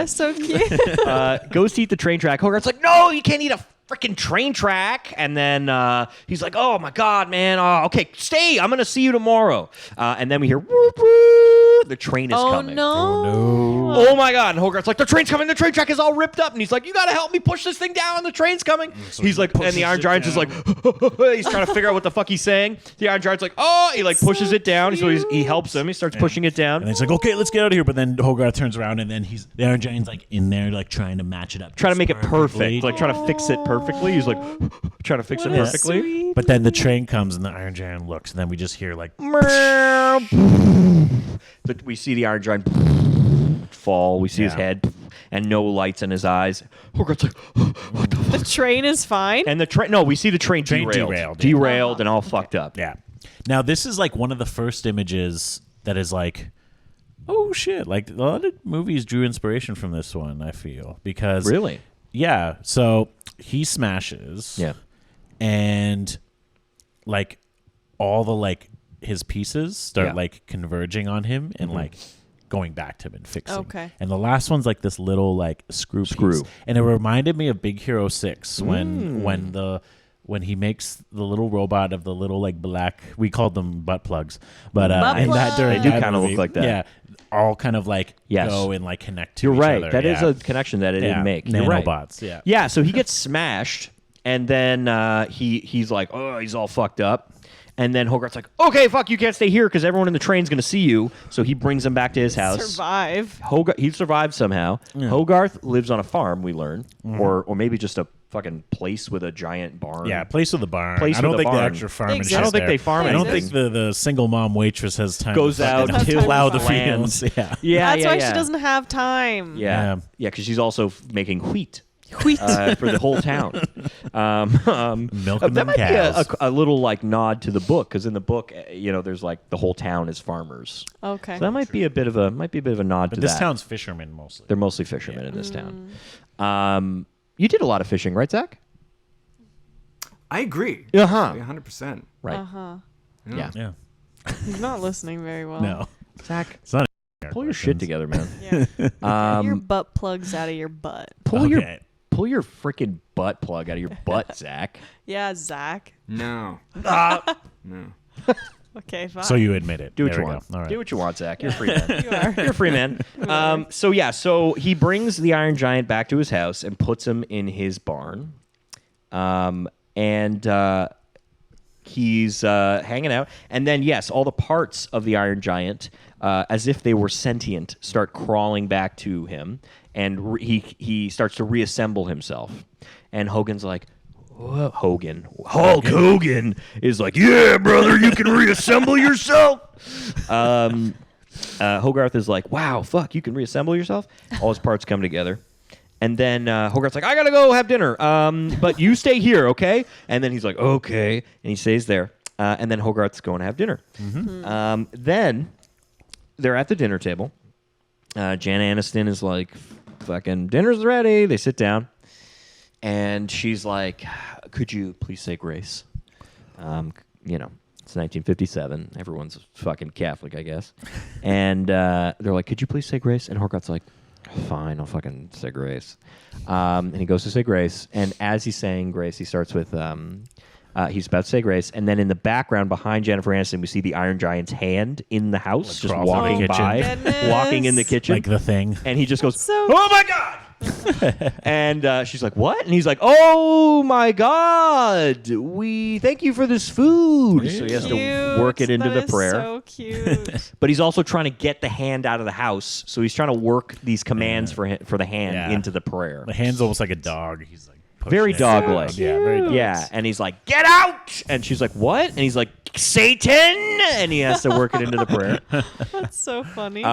Just like-
yeah,
Yeah.
so cute.
Goes to eat the train track. Hogarth's like, no, you can't eat a freaking train track. And then he's like, oh my God, man. Okay, stay. I'm going to see you tomorrow. And then we hear, whoop, whoop, the train is
Oh
coming.
no.
Oh my God. And Hogarth's like, the train's coming. The train track is all ripped up. And he's like, you got to help me push this thing down. The train's coming.
So
He's
he
like, and
pushes
the Iron
it
Giant's just like, he's trying to figure out what the fuck he's saying. The Iron Giant's like, oh, he like pushes it down. So he helps him. He starts pushing it down.
And he's like, okay, let's get out of here. But then Hogarth turns around, and then the Iron Giant's like in there, like trying to match it up.
Trying to make it
perfectly.
perfect. Like trying to fix it perfectly. He's like, trying to fix it
What a
perfectly.
sweet-
But then the train comes, and the Iron Giant looks, and then we just hear like,
We see the Iron Giant fall. We see his
Yeah.
head and no lights in his eyes. Hogarth's like, what the fuck?
The train is fine.
And the train, no, we see the train
Train
derailed.
derailed, yeah.
And all fucked up.
yeah. Now this is like one of the first images that is like, oh shit! Like a lot of movies drew inspiration from this one. I feel because
Really?
yeah. So he smashes,
Yeah.
and like all the like his pieces start
Yeah.
like converging on him and like going back to him and fixing.
Okay.
And the last one's like this little like screw piece. And it reminded me of Big Hero 6 when he makes the little robot of the little like black, we called them butt plugs, but
Butt
in that during
plugs.
They do
that
kinda
movie,
look like that.
Yeah, all kind of like
Yes.
go and like connect to
You're
each
right.
other.
That is
yeah.
a connection that it didn't make. You're right.
Nanobots. Yeah.
Yeah, so he gets smashed, and then he's like, oh, he's all fucked up. And then Hogarth's like, okay, fuck, you can't stay here because everyone in the train's going to see you. So he brings him back to his house.
Survive.
He survives somehow. Hogarth lives on a farm, we learn, or maybe just a fucking place with a giant barn.
Yeah, place with a barn.
Place
I don't
with a
think the
barn.
extra farm
They
is
exist.
just
I don't think
there.
they farm
I don't
anything.
think the single mom waitress has time
Goes
to
out,
fucking
tills
plow the
land.
fields. Yeah.
Yeah,
That's why she doesn't have time.
Yeah,
Yeah.
yeah, because she's also making wheat.
Wheat.
For the whole town.
Milking
that
them
might
cows.
be a little like nod to the book because in the book, there's like the whole town is farmers.
Okay.
So that might be a bit of a nod
But
to
this
that.
town's fishermen mostly.
They're mostly fishermen in this town. You did a lot of fishing, right, Zach?
I agree.
Uh-huh.
100%.
Right.
Uh-huh.
Yeah.
Yeah.
He's not listening very well.
No.
Zach,
It's not
pull your shit together, man.
Yeah. Get your butt plugs out of your butt.
Pull
Okay.
your freaking butt plug out of your butt, Zach.
Yeah, Zach.
No.
Ah.
No.
Okay, fine.
So you admit it.
Do what
There
you
we
want.
go. All right.
Do what you want, Zach. You're a free man.
You are.
You're a free man. So he brings the Iron Giant back to his house and puts him in his barn. He's hanging out. And then, yes, all the parts of the Iron Giant, as if they were sentient, start crawling back to him. And he starts to reassemble himself. And Hogan's like, Hulk Hogan is like, yeah, brother, you can reassemble yourself. Hogarth is like, wow, fuck, you can reassemble yourself? All his parts come together. And then Hogarth's like, I gotta go have dinner, but you stay here, okay? And then he's like, okay. And he stays there. And then Hogarth's going to have dinner. Then they're at the dinner table. Jan Aniston is like, fucking dinner's ready. They sit down. And she's like, could you please say grace? It's 1957. Everyone's fucking Catholic, I guess. And they're like, could you please say grace? And Hogarth's like, fine, I'll fucking say grace. And he goes to say grace. And as he's saying grace, he starts with, he's about to say grace. And then in the background behind Jennifer Aniston, we see the Iron Giant's hand in the house,
Like
just
crawls in the
walking
kitchen.
by,
Goodness.
walking in the kitchen.
Like the thing.
And he just goes,
So-
oh my God! And she's like, what? And he's like, oh my God, we thank you for this food. So he has to
Cute.
work it into
That
the
is
prayer.
So cute.
But he's also trying to get the hand out of the house. So he's trying to work these commands for the hand
Yeah.
into the prayer.
The hand's almost like a dog. He's like pushing
Very
it.
dog-like.
Yeah, very dog.
Yeah, and he's like, get out! And she's like, what? And he's like, Satan! And he has to work it into the prayer.
That's so funny.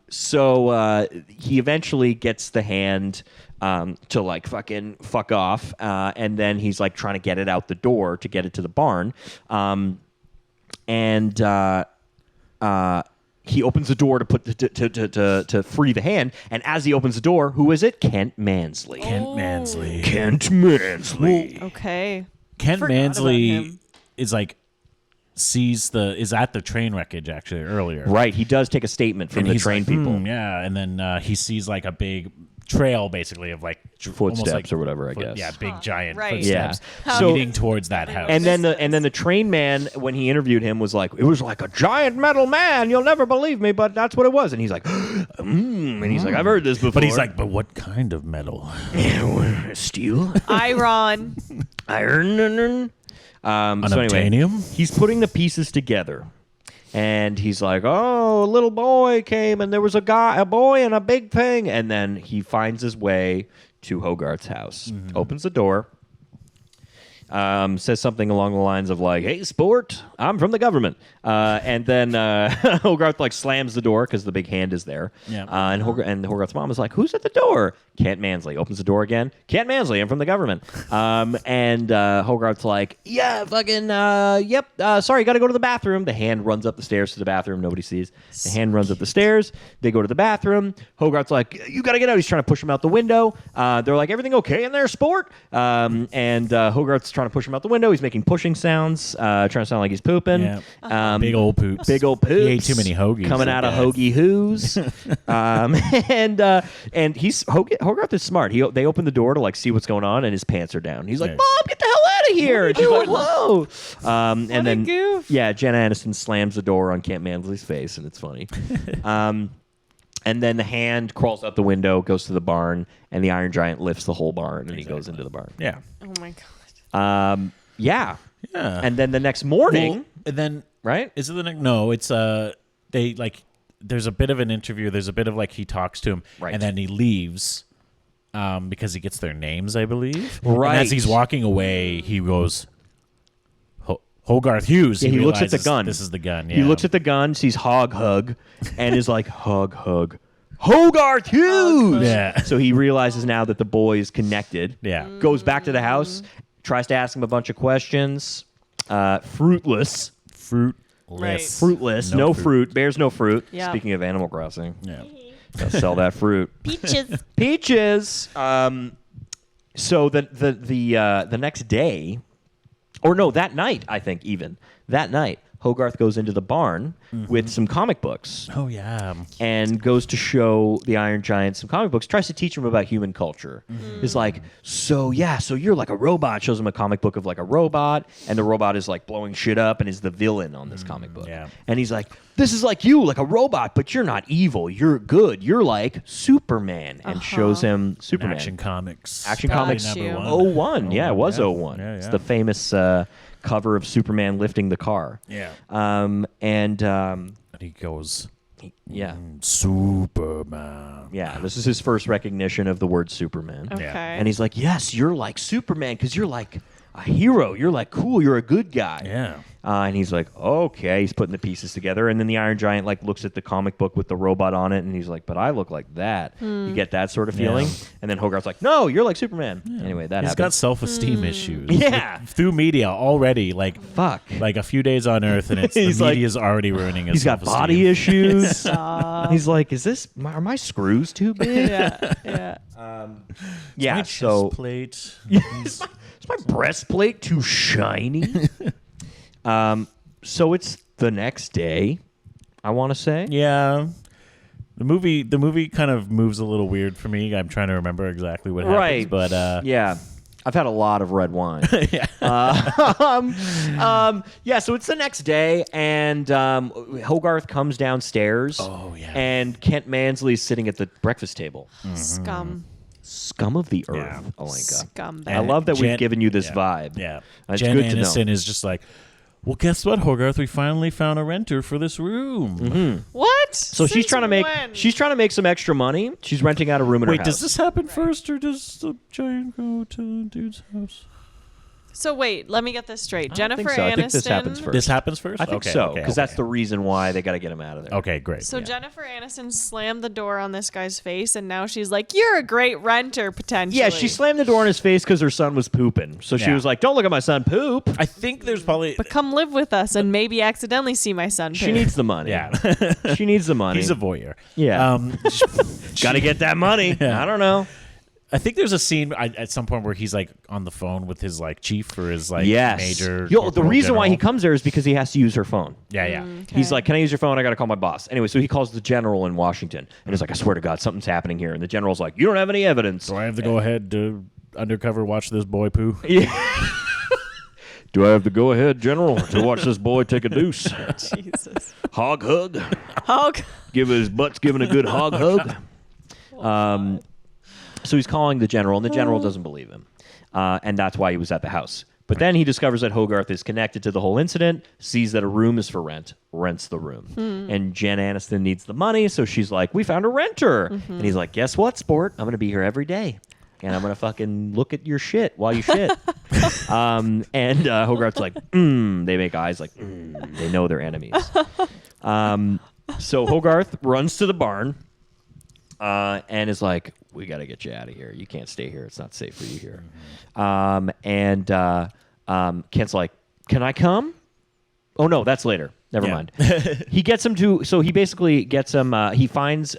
So he eventually gets the hand to like fucking fuck off, and then he's like trying to get it out the door to get it to the barn, and he opens the door to put to free the hand, and as he opens the door, who is it? Kent Mansley.
Kent Mansley.
Kent Mansley.
Okay.
Kent
Forgot about
Mansley
him.
is like is at the train wreckage actually earlier.
Right, he does take a statement from
And
the
he's
train
like,
people.
yeah, and then he sees like a big trail basically of like almost
Footsteps
like
or whatever, I guess.
Yeah, big giant
right.
footsteps
Yeah. So-
leading towards that house.
And then the train man, when he interviewed him, was like, it was like a giant metal man. You'll never believe me, but that's what it was. And he's like, and he's like, I've heard this before.
but he's like, but what kind of metal?
steel,
Iron.
iron. So anyway,
Unobtainium?
he's putting the pieces together. And he's like, oh, a little boy came and there was a boy and a big thing. And then he finds his way to Hogarth's house, opens the door, says something along the lines of like, hey, sport, I'm from the government. And then Hogarth like slams the door because the big hand is there.
Yeah.
And Hogarth's mom is like, who's at the door? Kent Mansley. Opens the door again. Kent Mansley, I'm from the government. And Hogarth's like, yeah, fucking, yep, sorry, got to go to the bathroom. The hand runs up the stairs to the bathroom. Nobody sees. The hand runs up the stairs. They go to the bathroom. Hogarth's like, you got to get out. He's trying to push him out the window. They're like, everything okay in there, sport? And Hogarth's trying trying to push him out the window. He's making pushing sounds, trying to sound like he's pooping.
Yeah. Big old poops.
Big old poops.
He ate too many hoagies.
Coming out of hoagie hoos. And he's Hogarth is smart. They open the door to like see what's going on, and his pants are down. He's like, "Mom, get the hell out of here!" And she's like, "Whoa!" And then
goof.
yeah, Jenna Aniston slams the door on Camp Mansley's face, and it's funny. And then the hand crawls out the window, goes to the barn, and the Iron Giant lifts the whole barn, and he goes into the barn.
Yeah.
Oh my god.
Yeah.
Yeah.
And then the next morning,
Well, and then
right?
is it the next? No, it's they like. There's a bit of an interview. There's a bit of like he talks to him,
Right.
and then he leaves because he gets their names, I believe.
Right.
And as he's walking away, he goes, Hogarth Hughes.
Yeah, he looks at the
realizes
gun.
This is the gun. Yeah.
He looks at the gun, sees Hog Hug, and is like, Hog Hug. Hogarth Hughes!
Yeah.
So he realizes now that the boy is connected.
Yeah.
Goes back to the house, tries to ask him a bunch of questions. Fruitless.
Right.
Fruitless. No fruit. Bears no fruit.
Yeah.
Speaking of Animal Crossing.
Yeah.
Gotta sell that fruit.
Peaches.
Peaches. So the next day, or no, that night, I think even that night, Hogarth goes into the barn with some comic books
Oh yeah.
and goes to show the Iron Giant some comic books. Tries to teach him about human culture. He's like, so you're like a robot. Shows him a comic book of like a robot, and the robot is like blowing shit up and is the villain on this comic book.
Yeah.
And he's like, this is like you, like a robot, but you're not evil. You're good. You're like Superman, and shows him Superman.
Action Comics.
Action
Got
Comics
you.
number
01. Yeah, it was
yeah.
01.
Yeah,
It's
yeah.
the famous cover of Superman lifting the car.
Yeah.
And
And he goes,
yeah.
Superman.
Yeah, this is his first recognition of the word Superman.
Okay.
And he's like, yes, you're like Superman because you're like a hero. You're like cool. You're a good guy.
Yeah.
And he's like, okay. He's putting the pieces together. And then the Iron Giant like looks at the comic book with the robot on it, and he's like, but I look like that. You get that sort of feeling.
Yeah.
And then Hogarth's like, no, you're like Superman. Anyway, that
He's got
happens.
self-esteem issues.
Yeah.
Through media already, like
Fuck.
like a few days on Earth, and it's
He's
the
like-
media's already ruining his
He's got
self-esteem.
body issues. He's like, are my screws too big?
Yeah. Yeah.
Yeah,
My
so
chest plate.
is my breastplate too shiny? So it's the next day, I want to say.
Yeah. The movie kind of moves a little weird for me. I'm trying to remember exactly what happens,
Right.
but
Yeah. I've had a lot of red wine.
yeah.
Yeah, so it's the next day, and Hogarth comes downstairs.
Oh, yeah.
And Kent Mansley's sitting at the breakfast table.
Scum.
Scum of the earth,
Yeah.
Alenka.
Scumbag.
I love that we've
Jen-
given you this
yeah.
vibe.
Yeah.
It's
Jen
good to know.
Aniston is just like, well, guess what, Hogarth? We finally found a renter for this room.
What?
So she's trying to make some extra money. She's renting out a room in her
Wait,
house.
does this happen first, or does the giant go to the dude's house?
So wait, let me get this straight.
I don't
Jennifer
think so. I think this
Aniston-
happens first.
This happens first?
I think
okay,
so,
okay,
because that's
okay.
the reason why they got to get him out of there.
Okay, great.
So Jennifer Aniston slammed the door on this guy's face, and now she's like, "You're a great renter, potentially."
Yeah, she slammed the door in his face because her son was pooping. So she
Yeah.
was like, "Don't look at my son poop."
I think there's probably...
But come live with us and maybe accidentally see my son.
She
poop.
needs the money.
Yeah.
She needs the money.
He's a voyeur.
Yeah.
Got
to get that money.
Yeah.
I don't know.
I think there's a scene at some point where he's like on the phone with his like chief or his like
Yes.
major.
Yo, the
corporal
reason why he
general.
comes there is because he has to use her phone.
Yeah, yeah.
He's like, "Can I use your phone? I got to call my boss." Anyway, so he calls the general in Washington, and he's like, "I swear to God, something's happening here." And the general's like, "You don't have any evidence."
Do I have to go ahead to undercover watch this boy poo?
Yeah. Do I have to go ahead, General, to watch this boy take a deuce?
Jesus.
Hog hug.
Oh,
Give his butt's giving a good hog hug. So he's calling the general, and the general doesn't believe him, and that's why he was at the house. But then he discovers that Hogarth is connected to the whole incident, sees that a room is for rent, rents the room. And Jen Aniston needs the money, so she's like, "We found a renter." And he's like, "Guess what, sport? I'm going to be here every day. And I'm going to fucking look at your shit while you shit." And Hogarth's like, They make eyes like, They know they're enemies. So Hogarth runs to the barn and is like, "We got to get you out of here. You can't stay here. It's not safe for you here." And Kent's like, "Can I come?" Oh, no, that's later. Never
Yeah.
mind. He gets him to. So he basically gets him. He finds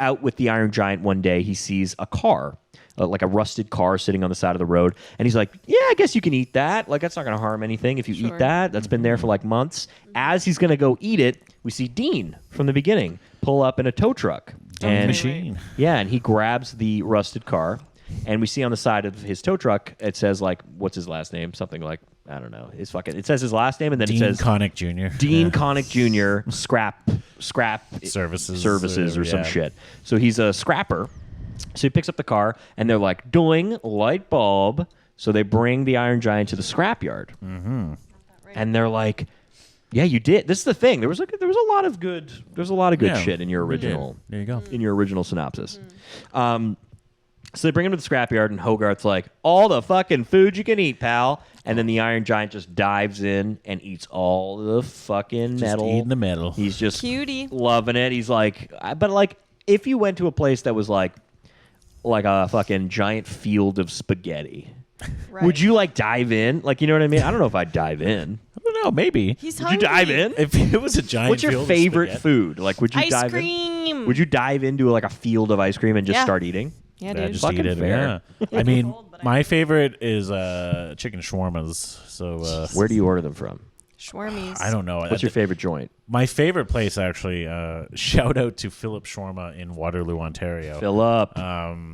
out with the Iron Giant one day. He sees a car, like a rusted car, sitting on the side of the road, and he's like, "Yeah, I guess you can eat that. Like that's not going to harm anything if you eat
Sure.
that. That's been there for like months." As he's going to go eat it, we see Dean from the beginning pull up in a tow truck, and
machine.
yeah, and he grabs the rusted car, and we see on the side of his tow truck it says like, what's his last name? Something like, I don't know. It's fucking. It says his last name, and then
Dean
it says
Connick Jr.
Dean
Yeah.
Connick Jr. scrap
Services
or some
yeah.
shit. So he's a scrapper. So he picks up the car, and they're like, doing light bulb. So they bring the Iron Giant to the scrapyard, and they're like, "Yeah, you did. This is the thing. There was a lot of good
Yeah,
shit in your
we did.
original.
There you go.
In your original synopsis." So they bring him to the scrapyard, and Hogarth's like, "All the fucking food you can eat, pal." And then the Iron Giant just dives in and eats all the fucking
Just
metal.
eating the metal.
He's just
Cutie.
loving it. He's like, but like, if you went to a place that was like a fucking giant field of spaghetti,
Right.
would you like dive in? Like, you know what I mean? I don't know if I'd dive in.
I don't know. Maybe.
He's
Would you dive
hungry.
in?
If it was a giant.
What's your
field of
favorite
spaghetti,
food? Like, would you
Ice
dive in?
cream.
Would you dive into like a field of ice cream and just
Yeah.
start eating?
Yeah,
Yeah,
dude.
just
Fucking
eat it.
fair.
Yeah. I mean,
cold, but I-
my favorite is chicken shawarmas. So
Where do you order them from?
Shawarmies.
I don't know.
What's your favorite joint?
My favorite place, actually, shout out to Philip Shawarma in Waterloo, Ontario.
Philip.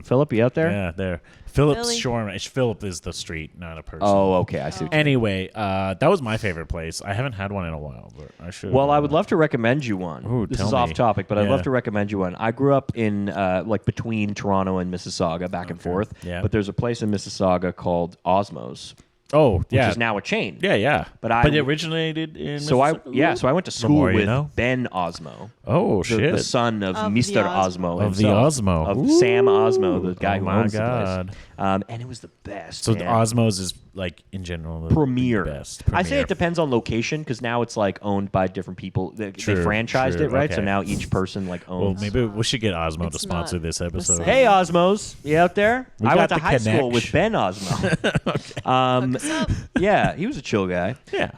Philip, you out there?
Yeah, there. Philip's
Philly.
Shawarma. Philip is the street, not a person.
Oh, okay. I see. What you
Anyway, that was my favorite place. I haven't had one in a while, but I should.
Well, I would love to recommend you one.
Ooh,
this
tell
is off
me.
topic, but I'd
Yeah.
love to recommend you one. I grew up in like between Toronto and Mississauga, back and forth.
Yeah.
But there's a place in Mississauga called Osmos,
Oh,
which
yeah.
is now a chain.
Yeah, yeah.
But
it originated in.
So I went to school
more you
with
know.
Ben Osmo,
Oh
the,
shit!
the son of
Of
Mr.
the
Osmo,
Of the
himself,
Osmo.
of Sam Osmo, the guy
Oh
who
my
owns
God.
the place. And it was the best.
So
man.
the Osmos is like in general the
Premier.
best.
I say it depends on location because now it's like owned by different people. They
True,
franchised
true,
it, right? So
okay.
now each person like
Well,
owns.
maybe we should get Osmo to
It's
sponsor
not
this
the
episode.
same.
Hey, Osmos, you out there?
We
I
got
went to
the
high school with
connection.
Ben Osmo.
Hook us up.
Yeah, he was a chill guy.
Yeah.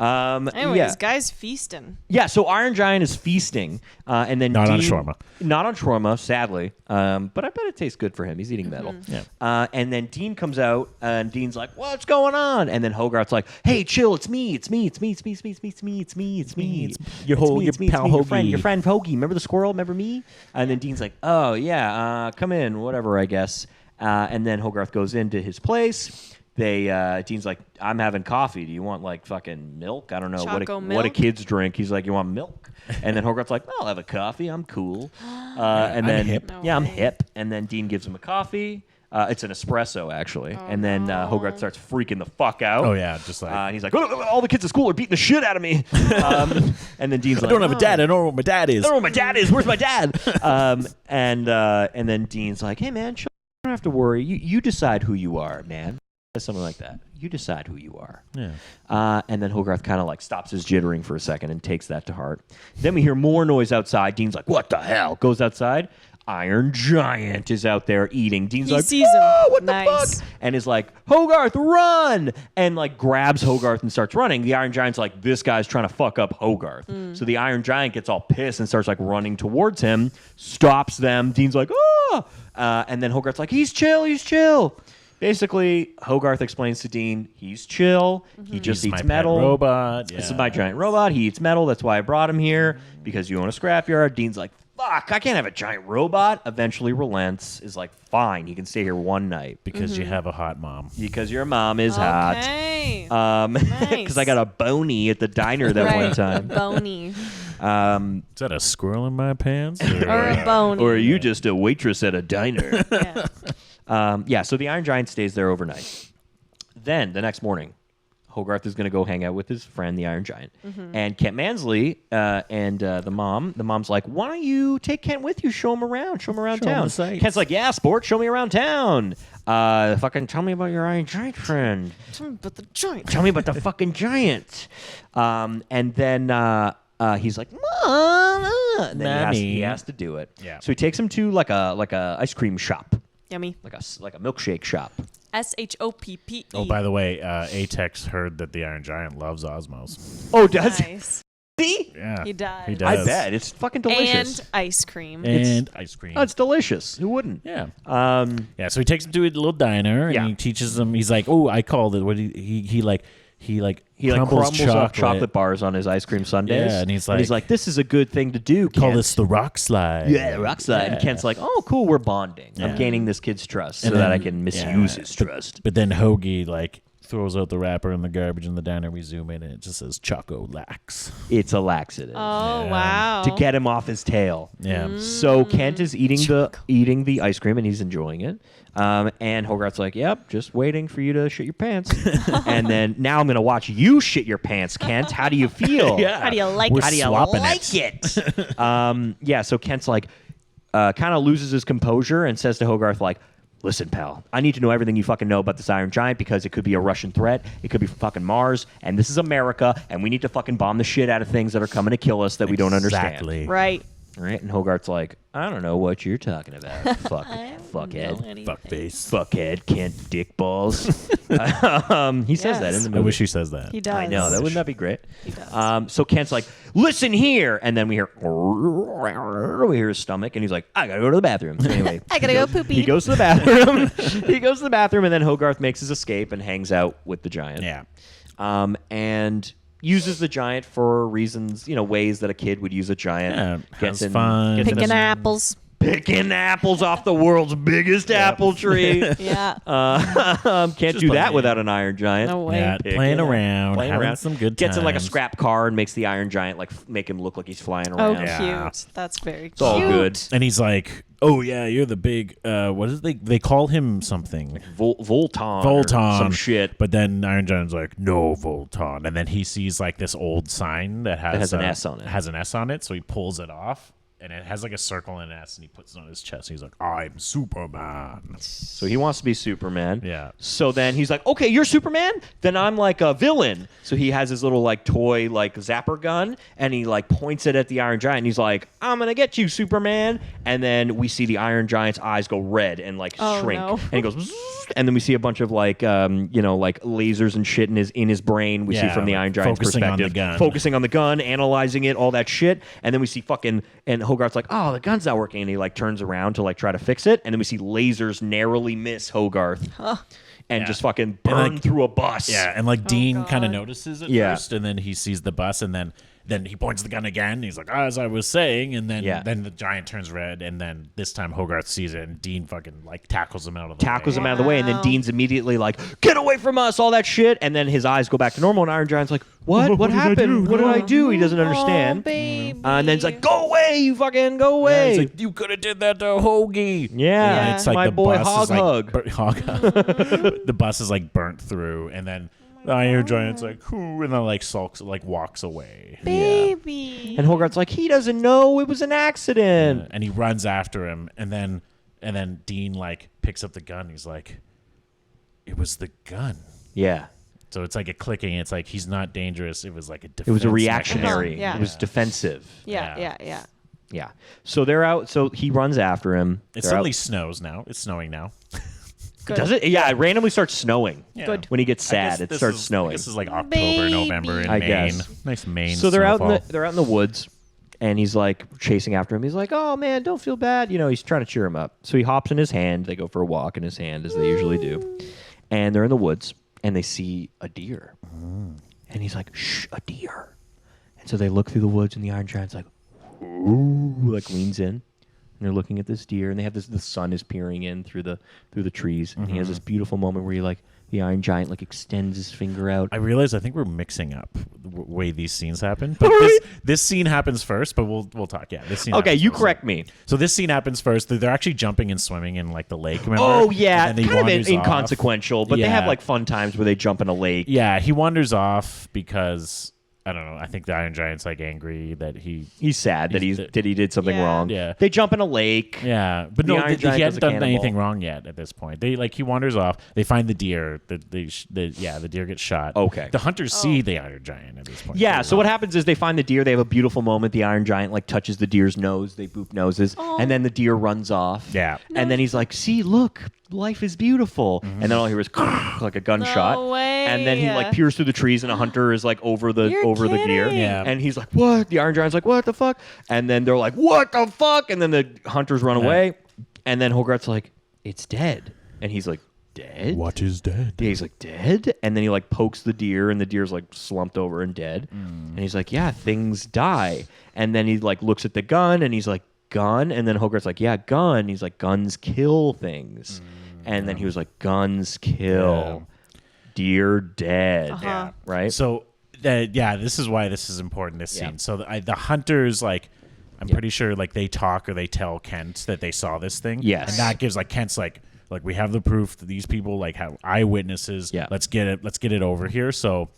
Anyways,
yeah.
guys feasting.
Yeah, so Iron Giant is feasting, and then
Not on
Dean-
shawarma.
Not on shawarma, sadly. But I bet it tastes good for him. He's eating metal.
Yeah.
And then Dean comes out, and Dean's like, "What's going on?" And then Hogarth's like, "Hey, chill. It's me. It's me. It's me. It's me. It's me. It's me. It's me. It's me. It's me.
It's your whole- your pal
Your friend.
Hoagie.
Your friend Hoagie. Remember the squirrel? Remember me?" And then Dean's like, "Oh yeah. Come in. Whatever. I guess." And then Hogarth goes into his place. Dean's like, "I'm having coffee. Do you want like fucking milk? I don't know
Choco
what
milk?
kids drink." He's like, "You want milk?" And then Hogarth's like, "I'll have a coffee. I'm cool." And
I'm
then
hip.
No
yeah, I'm
way.
hip. And then Dean gives him a coffee. It's an espresso actually. And then Hogarth starts freaking the fuck out.
Oh yeah, just like
And he's like, "Oh, all the kids at school are beating the shit out of me." And then Dean's
I
like,
don't have a dad. I don't know what my dad is.
I don't know where my dad is. Where's my dad? And then Dean's like, "Hey man, chill. You don't have to worry. You decide who you are, man." Something like that. You decide who you are.
Yeah.
And then Hogarth kind of like stops his jittering for a second and takes that to heart. Then we hear more noise outside. Dean's like, "What the hell?" Goes outside. Iron Giant is out there eating. Dean's
He
like,
sees him.
"Oh, what the
Nice.
fuck?" And is like, "Hogarth, run!" And like grabs Hogarth and starts running. The Iron Giant's like, "This guy's trying to fuck up Hogarth." So the Iron Giant gets all pissed and starts like running towards him, stops them. Dean's like, "Oh!" And then Hogarth's like, "He's chill, he's chill." Basically, Hogarth explains to Dean, he's chill. He just
He's my
eats
pet
metal.
robot. Yeah.
This is my giant robot. He eats metal. That's why I brought him here, because you own a scrapyard. Dean's like, "Fuck, I can't have a giant robot." Eventually relents, is like, "Fine, he can stay here one night
because you have a hot mom.
because your mom is hot."
Okay.
Because I got a bony at the diner that one
Right.
time.
Bony.
Is that a squirrel in my pants?
Or a bony.
Or are you just a waitress at a diner?
Yeah.
So the Iron Giant stays there overnight. Then the next morning, Hogarth is going to go hang out with his friend, the Iron Giant. And Kent Mansley and the mom's like, "Why don't you take Kent with you? Show him around. Show him around
Show him
town."
the sights.
Kent's like, "Yeah, sport. Show me around town. Fucking tell me about your Iron Giant friend.
But the joint.
Tell me about the fucking giant." And then he's like, "Mom," and then he
Mommy.
has to do it.
Yeah.
So he takes him to like a ice cream shop,
Yummy.
like a milkshake shop.
SHOPPE.
Oh, by the way, Atex heard that the Iron Giant loves Osmos.
Oh, does
Nice.
50?
Yeah,
He does.
He
I
does.
bet. It's fucking delicious.
And ice cream.
And ice cream.
Oh, it's delicious. Who wouldn't?
Yeah.
Um,
Yeah, so he takes him to a little diner and
Yeah.
he teaches him. He's like, "Oh, I called it." What he like
crumbles up chocolate bars on his ice cream sundaes.
Yeah, and he's
like,
like,
"This is a good thing to do.
Call
Kent."
this the rock slide.
Yeah, the rock slide.
Yeah.
And Kent's like, "Oh, cool, we're bonding.
Yeah.
I'm gaining this kid's trust
And
so that
then-
I can misuse his trust."
But then Hoagie like throws out the wrapper in the garbage in the diner. We zoom in and it just says Choco Lax.
It's a laxative
Oh,
Yeah.
wow.
to get him off his tail.
Yeah.
So Kent is eating the ice cream and he's enjoying it. And Hogarth's like, "Yep, just waiting for you to shit your pants." And then now I'm gonna watch you shit your pants, Kent. How do you feel?
Yeah.
How do you like
We're
it?
How do you
swapping
like it? Yeah. So Kent's like, kind of loses his composure and says to Hogarth, like, "Listen, pal, I need to know everything you fucking know about this Iron Giant because it could be a Russian threat. It could be fucking Mars, and this is America, and we need to fucking bomb the shit out of things that are coming to kill us that we don't understand."
Exactly.
Right.
Right? And Hogarth's like, "I don't know what you're talking about, fuckhead. Fuckhead, Kent dick balls." He says that in the
Yes.
movie.
I wish he says that.
He does.
I know, wouldn't that be great?
He does.
So Kent's like, "Listen here," and then we hear his stomach, and he's like, "I gotta go to the bathroom." So anyway,
I gotta go poopy.
he goes to the bathroom. He goes to the bathroom, and then Hogarth makes his escape and hangs out with the giant.
Yeah.
And uses the giant for reasons, ways that a kid would use a giant.
Yeah, has fun.
gets in
Picking
a-
apples.
Picking apples off the world's biggest apple tree.
Yeah.
Can't do that without an Iron Giant.
No way.
Yeah,
Picking
playing
it.
around,
Playing
having
around.
some good
Gets in like a
times.
scrap car and makes the Iron Giant make him look like he's flying
Oh,
around.
Yeah.
cute. That's very cute.
It's all good.
And he's like, "Oh yeah, you're the big what is they call him something
Volton.
Volton,
Or some shit.
But then Iron Giant's like, "No, Volton," and then he sees like this old sign that has
an S on it.
Has an S on it, so he pulls it off. And it has like a circle and an S, and he puts it on his chest. He's like, "I'm Superman."
So he wants to be Superman.
Yeah.
So then he's like, "Okay, you're Superman? Then I'm like a villain." So he has his little like toy like zapper gun, and he like points it at the Iron Giant. And he's like, "I'm gonna get you, Superman." And then we see the Iron Giant's eyes go red and like
Oh,
shrink,
no.
and he goes. Bzzz, and then we see a bunch of like like lasers and shit in his brain. We see
Yeah,
from the
like
Iron Giant's
focusing on the
perspective,
gun.
focusing on the gun, analyzing it, all that shit. And then we see fucking and Hogarth's like, "Oh, the gun's not working," and he like turns around to like try to fix it. And then we see lasers narrowly miss Hogarth. And
Yeah.
just fucking
And,
burn
like-
through a bus.
Yeah, and like Dean kind of
God.
notices it
Yeah.
first, and then he sees the bus, and then he points the gun again. And he's like, "As I was saying," and then
Yeah.
then the giant turns red, and then this time Hogarth sees it, and Dean fucking like tackles him out of the
Tackles
way.
him out of the way, and then
Wow.
Dean's immediately like, "Get away from us!" All that shit, and then his eyes go back to normal, and Iron Giant's like, "What? What
did I
happened?
do?
What did I do?" He doesn't
Oh,
understand.
baby.
And then he's like, "Go away, you fucking go
Yeah,
away!"
he's like, "You could have did that to Hoagie."
Yeah,
And it's like
my
the
boy
bus
Hog
is like
Hug.
the bus is like burnt through, and then the Iron Giant's like, "Who?" and then like sulks, like walks away.
Baby.
And Hogarth's like, "He doesn't know it was an accident."
And he runs after him, and then Dean like picks up the gun. He's like, "It was the gun."
Yeah,
So it's like a clicking. It's like he's not dangerous. It was like a defense
it was a
mechanism.
reactionary.
Yeah.
It was defensive.
Yeah,
Yeah.
yeah.
Yeah. So they're out. So he runs after him.
It
They're
suddenly
out.
snows now. It's snowing now.
Good.
Does it? Yeah, it randomly starts snowing.
Yeah.
Good.
When he gets
I guess
sad, it
this
starts
is-
snowing.
This is like October,
Baby.
November in
I
Maine.
guess.
Nice Maine.
So they're
snowfall.
out in the woods, and he's like chasing after him. He's like, "Oh man, don't feel bad." He's trying to cheer him up. So he hops in his hand. They go for a walk in his hand as they usually do, and they're in the woods, and they see a deer, and he's like, "Shh, a deer." And so they look through the woods, and the Iron Giant's like, "Ooh," like leans in. And they're looking at this deer, and they have the sun is peering in through the trees, and he has this beautiful moment where the Iron Giant like extends his finger out.
I realize I think we're mixing up the way these scenes happen. But
Right.
this scene happens first, but we'll talk. Yeah, this scene.
Okay,
happens
you
first.
correct me.
So this scene happens first. They're actually jumping and swimming in like the lake. Remember?
Oh yeah,
And then he
kind of
wanders off.
inconsequential, but they have
Yeah.
like fun times where they jump in a lake.
Yeah, he wanders off because I don't know. I think the Iron Giant's like angry that he.
He's sad that
He's-
he did something
Yeah.
wrong.
Yeah.
They jump in a lake.
Yeah, but
The
no,
Iron
he
Giant
hasn't
does a
done anything
cannonball.
wrong yet at this point. He wanders off. They find the deer. The deer gets shot.
Okay.
The hunters see the Iron Giant at this point.
Yeah,
too.
so what happens is they find the deer. They have a beautiful moment. The Iron Giant like touches the deer's nose. They boop noses, and then the deer runs off.
Yeah.
and then he's like, "See, look, life is beautiful." And then all I hear is like a gunshot.
No way.
And then he like peers through the trees, and a hunter is like over the
You're
over the deer.
kidding.
Yeah.
And he's like, what? The Iron Giant's like, what the fuck? And then they're like, what the fuck? And then the hunters run away. And then Hogarth's like, it's dead. And he's like, dead?
What is dead?
Yeah, he's like, dead? And then he like pokes the deer, and the deer's like slumped over and dead. And he's like, yeah, things die. And then he like looks at the gun, and he's like, gun? And then Hogarth's like, yeah, gun. He's like, guns kill things. And then he was like, guns kill. Deer dead.
Yeah.
Right?
So, this is why this is important, this
Yeah.
scene. So the hunters, like, I'm pretty sure, like, they talk or they tell Kent that they saw this thing.
Yes.
And that gives, like, Kent's like, we have the proof that these people, like, have eyewitnesses.
Yeah.
Let's get it over here. So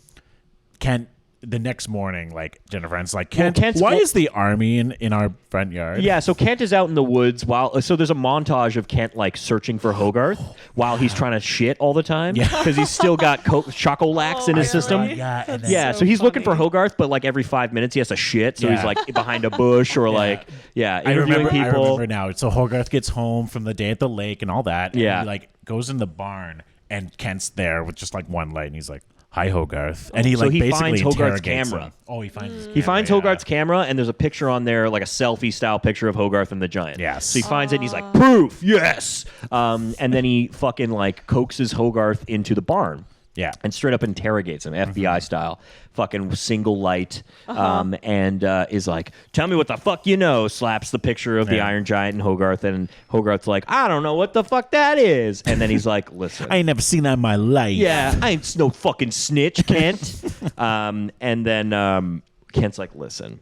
Kent, the next morning, like, Jennifer Aniston's like, Kent, why is the army in our front yard?
Yeah, so Kent is out in the woods so there's a montage of Kent like searching for Hogarth while he's trying to shit all the time because he's still got Choco-Lax in his system.
Yeah, and then,
Yeah, so he's looking for
funny.
Hogarth, but like every 5 minutes he has to shit, so he's like behind a bush or like interviewing
I
people.
remember now. So Hogarth gets home from the day at the lake and all that. And
Yeah.
he like goes in the barn, and Kent's there with just like one light, and he's like, "Hi, Hogarth," and he
So
like
he
basically
finds Hogarth's
interrogates
camera.
him. Oh, he finds his
He
camera,
finds
yeah.
Hogarth's camera, and there's a picture on there, like a selfie-style picture of Hogarth and the giant.
Yes.
So he finds it, and he's like, proof, yes! And then he fucking, like, coaxes Hogarth into the barn.
Yeah.
And straight up interrogates him, FBI style. Fucking single light. And is like, tell me what the fuck you know. Slaps the picture of the
Yeah.
Iron Giant and Hogarth. And Hogarth's like, I don't know what the fuck that is. And then he's like, listen.
I ain't never seen that in my life.
Yeah, I ain't no fucking snitch, Kent. And then Kent's like, listen,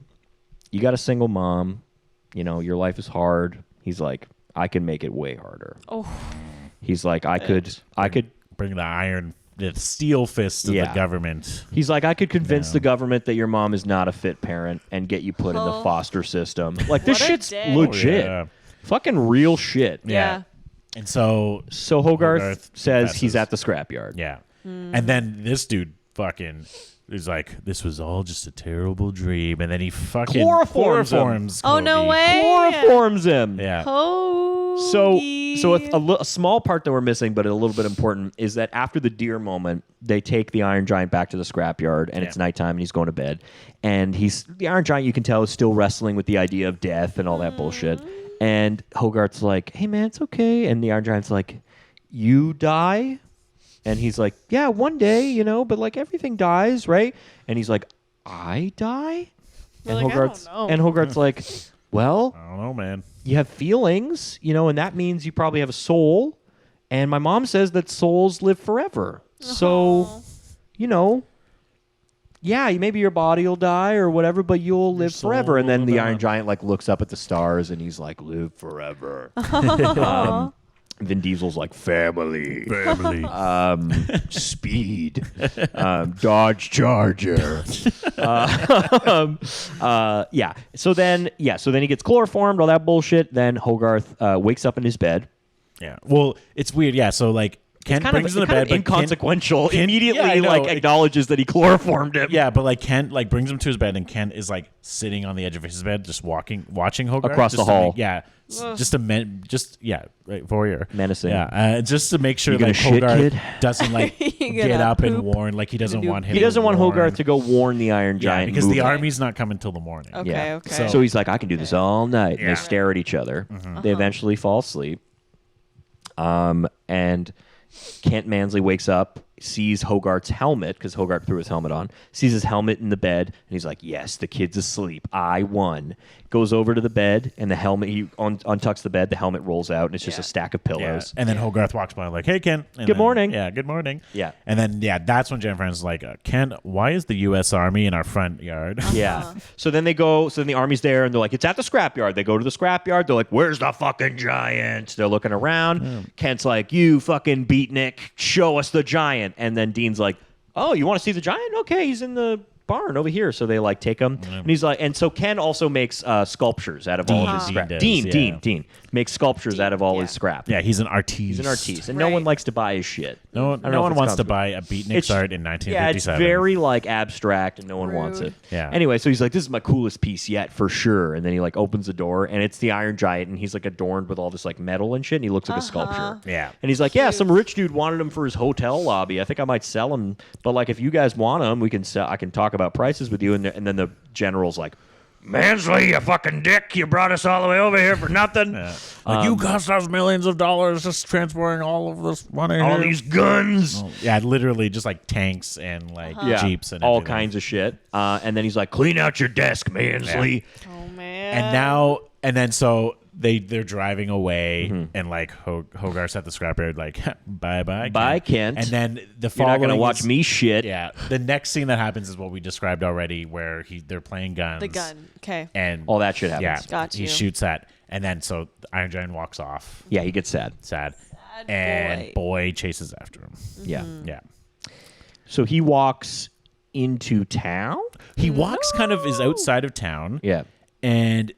you got a single mom. You know, your life is hard. He's like, I can make it way harder.
Oh,
He's like, I could.
Bring the steel fist of the government.
He's like, I could convince the government that your mom is not a fit parent and get you put in the foster system. Like, this
What a
shit's
dick.
legit.
Oh, yeah.
Fucking real shit.
yeah.
And so
Hogarth says
confesses.
he's at the scrapyard.
Yeah. And then this dude fucking is like, this was all just a terrible dream. And then he fucking
Chloroforms
Oh, no
Kobe.
way.
Chloroforms him.
Yeah.
So
Hoagie.
a small part that we're missing, but a little bit important, is that after the deer moment, they take the Iron Giant back to the scrapyard, and it's nighttime, and he's going to bed. And the Iron Giant, you can tell, is still wrestling with the idea of death and all that bullshit. And Hogarth's like, hey, man, it's okay. And the Iron Giant's like, you die? And he's like, yeah, one day, you know, but like everything dies, right? And he's like, I die?
You're like, I don't know.
And Hogarth's like, well,
I don't know, man.
you have feelings, you know, and that means you probably have a soul. And my mom says that souls live forever. So, you know, yeah, maybe your body will die or whatever, but you'll live forever. And then
soul
the
will
Iron
die.
Giant like looks up at the stars and he's like, live forever. Vin Diesel's like, family. Speed. Dodge Charger. Yeah. So then he gets chloroformed, all that bullshit. Then Hogarth wakes up in his bed.
Yeah. Well, it's weird. Yeah. So like Kent brings him to bed, but
inconsequential.
Kent-
Immediately,
yeah, I know.
like acknowledges that he chloroformed him.
Yeah, but like Kent like brings him to his bed, and Kent is like sitting on the edge of his bed, just watching Hogarth
Across
just
the
to
hall.
make- yeah, just to right voyeur.
Menacing.
Yeah, just to make sure
You gonna
like
shit,
Hogarth
kid?
doesn't like
You
get
gonna
up and
poop?
warn. Like he doesn't want him.
He doesn't want
warn.
Hogarth to go warn the Iron
Yeah,
Giant
because the
movement.
army's not coming till the morning.
Okay,
Yeah.
okay.
So he's like, I can do this all night. And
Yeah.
they stare at each other. They eventually fall asleep. And Kent Mansley wakes up, sees Hogarth's helmet, because Hogarth threw his helmet on, sees his helmet in the bed, and he's like, yes, the kid's asleep. I won. Goes over to the bed, and the helmet, he untucks the bed, the helmet rolls out, and it's just a stack of
Yeah.
pillows.
And then Hogarth walks by like, hey, Kent. And
Good
then-
morning.
Yeah, good morning.
Yeah.
And then, that's when Jennifer Aniston's like, Kent, why is the U.S. Army in our front yard?
Yeah. So then the army's there, and they're like, it's at the scrapyard. They go to the scrapyard. They're like, where's the fucking giant? They're looking around. Kent's like, you fucking beatnik, show us the giant. And then Dean's like, oh, you want to see the giant? Okay, he's in the barn over here. So they like take him, and he's like, and so Ken also makes sculptures out of all of his
Dean
scrap.
does,
Dean makes sculptures out of all his scrap.
Yeah, he's an artiste.
He's an artiste, and no
Right.
one likes to buy his shit.
No
I don't know if
one
it's
wants to
comfortable.
buy a beatnik's art in
Yeah,
1957.
it's very like abstract, and no one wants it.
Rude.
Yeah.
Anyway, so he's like, "This is my coolest piece yet, for sure." And then he like opens the door, and it's the Iron Giant, and he's like adorned with all this like metal and shit, and he looks like a sculpture.
Yeah.
And he's like, "Yeah, some rich dude wanted him for his hotel lobby. I think I might sell him, but like if you guys want him, we can sell. I can talk about about prices with you. And then the general's like, Mansley, you fucking dick, you brought us all the way over here for nothing.
Like, you cost us millions of dollars just transporting all of this money.
All
here."
these guns.
Oh, yeah, literally just like tanks and like jeeps and
all
everything.
kinds of shit. And then he's like, clean out your desk, Mansley.
Oh man.
And then so they're driving away, and like Hogarth's at the scrapyard, like bye,
Kent.
And then the
You're
following
not gonna watch
is-
me shit.
Yeah, the next scene that happens is what we described already, where they're playing guns.
the gun. Okay.
And
All that shit happens.
Yeah,
Got
he
you.
shoots that, and then so the Iron Giant walks off,
Yeah, he gets sad.
sad, and boy chases after him.
Yeah.
Yeah,
So he walks into town.
he walks kind of is outside of town.
Yeah.
And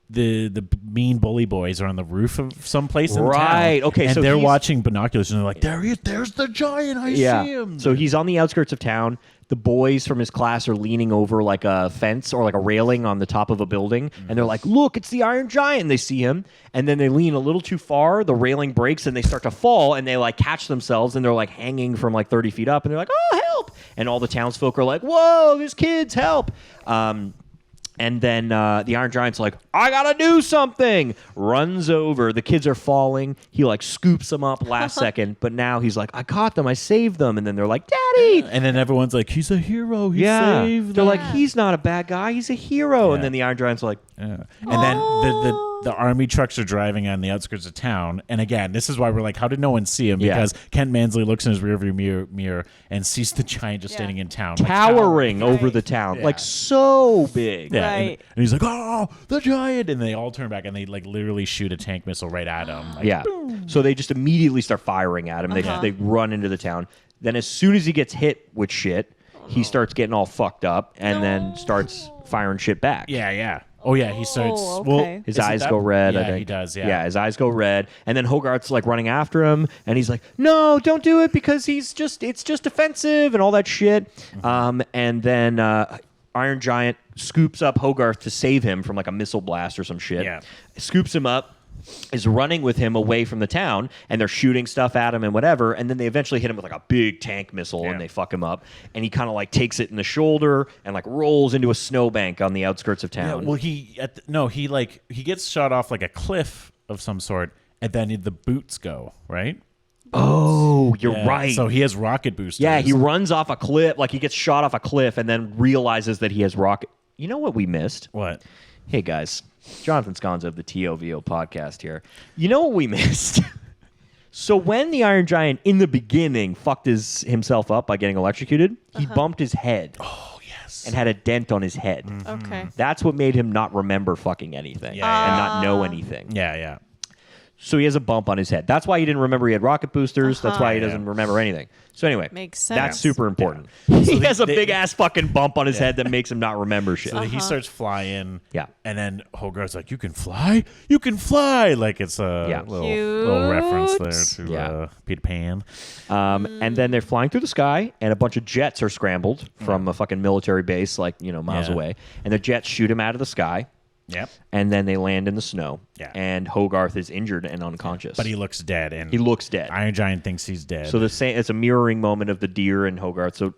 the mean bully boys are on the roof of some place in town.
Right, okay,
And
so
they're
he's-
watching binoculars and they're like, there he is, there's the giant, I see him.
So he's on the outskirts of town. The boys from his class are leaning over like a fence or like a railing on the top of a building, and they're like, look, it's the Iron Giant. They see him, and then they lean a little too far. The railing breaks, and they start to fall, and they like catch themselves, and they're like hanging from like 30 feet up, and they're like, oh, help. And all the townsfolk are like, whoa, there's kids, help. And then the Iron Giant's like, I gotta do something. Runs over. The kids are falling. He like scoops them up last second, but now he's like, I caught them. I saved them. And then they're like, Daddy.
And then everyone's like, he's a hero. He
Yeah.
saved
They're
them.
like, he's not a bad guy. He's a hero. And
Yeah.
then the Iron Giant's like,
Yeah. And then the army trucks are driving on the outskirts of town. And again, this is why we're like, how did no one see him?
Yeah.
Because Ken Mansley looks in his rearview mirror and sees the giant just standing in town. like,
towering over
Right.
the town.
Yeah.
Like so big.
Yeah,
Right.
and he's like, "Oh, the giant!" And they all turn back and they like literally shoot a tank missile right at him. Like,
Yeah. So they just immediately start firing at him. They run into the town. Then as soon as he gets hit with shit, he starts getting all fucked up and then starts firing shit back.
yeah. Oh yeah, he starts.
Oh,
Well,
okay.
His
isn't
eyes
that-
go red.
Yeah,
I think
he does. Yeah.
Yeah, his eyes go red, and then Hogarth's like running after him, and he's like, "No, don't do it because it's just offensive and all that shit." And then Iron Giant scoops up Hogarth to save him from like a missile blast or some shit.
Yeah.
Scoops him up. Is running with him away from the town, and they're shooting stuff at him and whatever, and then they eventually hit him with like a big tank missile,
Yeah.
and they fuck him up, and he kind of like takes it in the shoulder and like rolls into a snowbank on the outskirts of
Yeah,
town.
well, he gets shot off like a cliff of some sort, and then the boots go right.
Oh, you're
Yeah,
right.
So he has rocket boosters.
Yeah, he runs off a cliff, like he gets shot off a cliff, and then realizes that he has rocket. You know what we missed?
What?
Hey guys, Jonathan Sconza of the TOVO podcast here. You know what we missed? So when the Iron Giant in the beginning fucked himself up by getting electrocuted, he bumped his head.
Oh yes.
And had a dent on his head.
Okay.
That's what made him not remember fucking anything
Yeah, yeah.
and not know anything.
Yeah.
So he has a bump on his head. That's why he didn't remember he had rocket boosters. That's why he doesn't remember anything. So anyway,
Makes sense.
that's super important. He has a
they-
big ass fucking bump on his head that makes him not remember shit.
So he starts flying.
Yeah.
And then Hogarth's like, "You can fly. You can fly." Like it's a
Yeah.
little reference there to
Yeah.
Peter Pan.
And then they're flying through the sky, and a bunch of jets are scrambled from a fucking military base, like, miles
Yeah.
away. And the jets shoot him out of the sky,
Yep.
and then they land in the snow.
Yeah.
And Hogarth is injured and unconscious.
But he looks dead, and
he looks dead.
Iron Giant thinks he's dead.
So it's a mirroring moment of the deer and Hogarth. So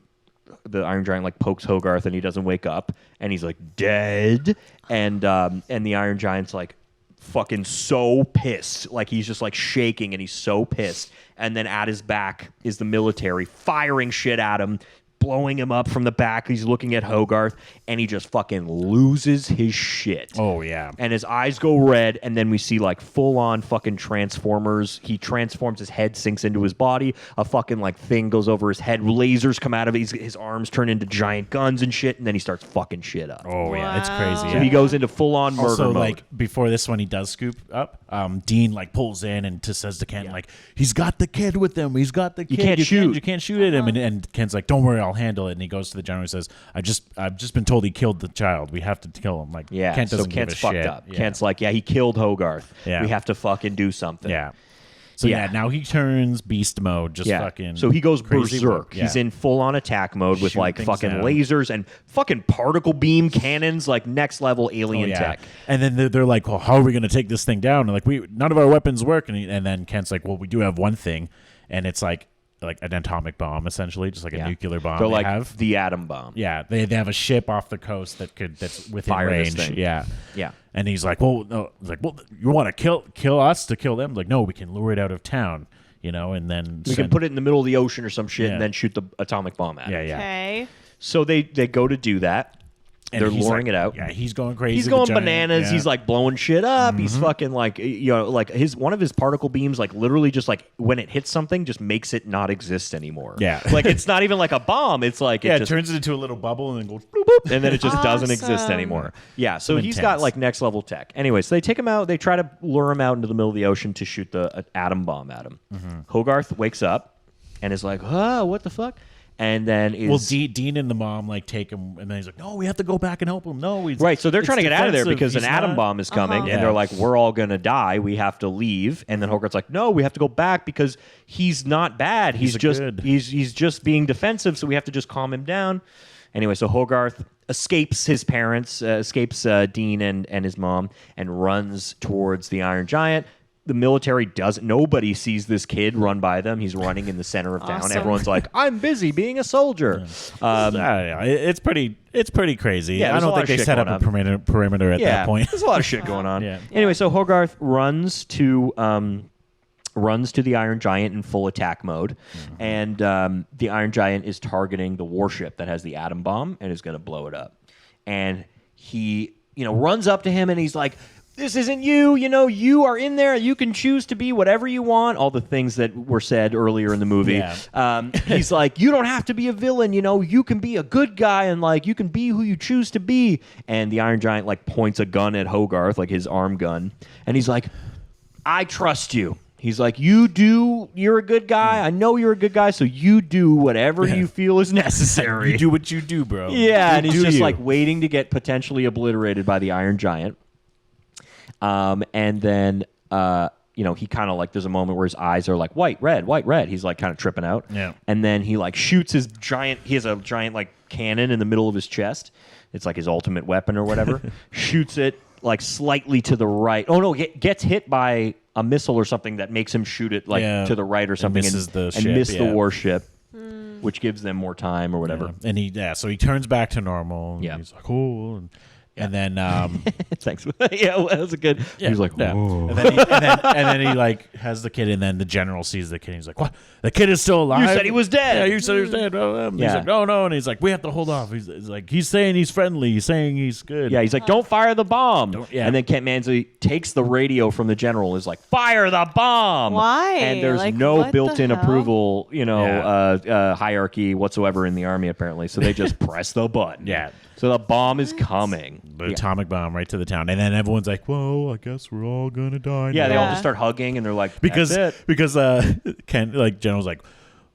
the Iron Giant like pokes Hogarth, and he doesn't wake up, and he's like dead. And the Iron Giant's like fucking so pissed, like he's just like shaking, and he's so pissed. And then at his back is the military firing shit at him, blowing him up from the back. He's looking at Hogarth, and he just fucking loses his shit.
Oh yeah.
And his eyes go red, and then we see like full-on fucking Transformers. He transforms, his head sinks into his body. A fucking like thing goes over his head. Lasers come out of it. His arms turn into giant guns and shit, and then he starts fucking shit up.
Oh yeah. It's crazy.
Wow.
So
Yeah.
he goes into full-on murder
Also,
mode.
like before this one, he does scoop up. Dean like pulls in and just says to Ken, like, he's got the kid with him. He's got the kid.
can't shoot.
You can't shoot at him. And Ken's like, don't worry, I'll handle it. And he goes to the general and says, I've just been told he killed the child. We have to kill him. Like,
yeah,
Kent doesn't
so Kent's
give a
fucked
shit.
up.
Yeah.
Kent's like, yeah, he killed Hogarth.
Yeah.
We have to fucking do something.
Yeah. So
Yeah.
now he turns beast mode. Just
Yeah.
fucking.
So he goes
crazy
berserk.
work. Yeah.
He's in full-on attack mode with
Shooting
like
things
fucking
down.
lasers and fucking particle beam cannons, like next level alien tech.
And then they're like, well, how are we going to take this thing down? And like, none of our weapons work. And then Kent's like, well, we do have one thing. And it's like like an atomic bomb, essentially, just like a
Yeah.
nuclear bomb.
They're
they
like
have.
the atom bomb.
Yeah, they have a ship off the coast that's within
Fire this
range.
thing.
Yeah,
Yeah.
And he's like, well, no, like, well, you want to kill us to kill them? Like, no, we can lure it out of town, and then
We can put it in the middle of the ocean or some shit
Yeah.
and then shoot the atomic bomb at it.
Yeah, yeah.
Okay.
So they go to do that.
And
They're
he's
luring
like-
it out.
Yeah, he's going crazy.
He's
the
going
giant-
bananas.
yeah.
He's like blowing shit up. He's fucking like like one of his particle beams like literally just like when it hits something just makes it not exist anymore.
Yeah.
like it's not even like a bomb. It's like
yeah,
it
it
just
turns it into a little bubble and then goes boop, boop.
and then it just doesn't exist
Awesome.
anymore. Yeah, so
Some
he's
intense.
got like next level tech. Anyway, so they take him out. They try to lure him out into the middle of the ocean to shoot the atom bomb at him. Hogarth wakes up and is like, "Oh, what the fuck?" And then is
Well, Dean and the mom like take him, and then he's like, "No, we have to go back and help him." No, he's
right. So they're
it's
trying to get out of there
defensive.
because an
He's
atom
not-
bomb is coming,
Uh-huh.
and
Yeah.
they're like, "We're all gonna die. We have to leave." And then Hogarth's like, "No, we have to go back because he's not bad. He's
a
just
good."
he's just being defensive. So we have to just calm him down." Anyway, so Hogarth escapes his parents, escapes Dean and his mom, and runs towards the Iron Giant. The military doesn't. Nobody sees this kid run by them. He's running in the center of town.
Awesome.
Everyone's like, "I'm busy being a soldier."
It's pretty crazy.
Yeah,
I
there's a
don't
lot
think
of
they
shit
set up
going
a
on.
perimeter at that point.
There's a lot of shit going on.
Yeah.
Anyway, so Hogarth runs to the Iron Giant in full attack mode, and the Iron Giant is targeting the warship that has the atom bomb and is going to blow it up. And he, runs up to him and he's like, "This isn't you. You are in there. You can choose to be whatever you want." All the things that were said earlier in the movie.
Yeah.
He's like, "You don't have to be a villain. You can be a good guy and like you can be who you choose to be." And the Iron Giant like points a gun at Hogarth, like his arm gun, and he's like, "I trust you." He's like, "You're a good guy. I know you're a good guy, so you do whatever you feel is necessary."
You do what you do, bro.
Yeah, and he's
do
just
you.
like waiting to get potentially obliterated by the Iron Giant. And then, he kind of like, there's a moment where his eyes are like white, red. He's like kind of tripping out.
Yeah.
And then he like shoots he has a giant like cannon in the middle of his chest. It's like his ultimate weapon or whatever. Shoots it like slightly to the right. Oh no, gets hit by a missile or something that makes him shoot it like
Yeah.
to the right or something
misses the
and
ship,
miss the
yeah.
warship, which gives them more time or whatever.
Yeah. And so he turns back to normal. And
Yeah.
he's like, "Cool." And then
Thanks. Yeah, well, that was a good.
yeah,
He's like,
yeah.
"Whoa."
And then he like has the kid, and then the general sees the kid. And he's like, "What? The kid is still alive?
You said he was dead."
Yeah, you said he was dead." He's
Yeah.
like, "No." And he's like, "We have to hold off." He's like, "He's saying he's friendly. He's saying he's good."
Yeah, he's like, "Don't fire the bomb."
yeah.
And then Kent Mansley takes the radio from the general and is like, "Fire the bomb!"
Why?
And there's
Like,
no
what the
built-in
hell?
approval,
Yeah.
hierarchy whatsoever in the army apparently. So they just press the button.
Yeah.
So the bomb is coming.
The atomic bomb right to the town, and then everyone's like, "Well, I guess we're all gonna die."
Yeah,
now."
they all
Yeah.
just start hugging and they're like,
because
"That's it."
because Kent, like, general's like,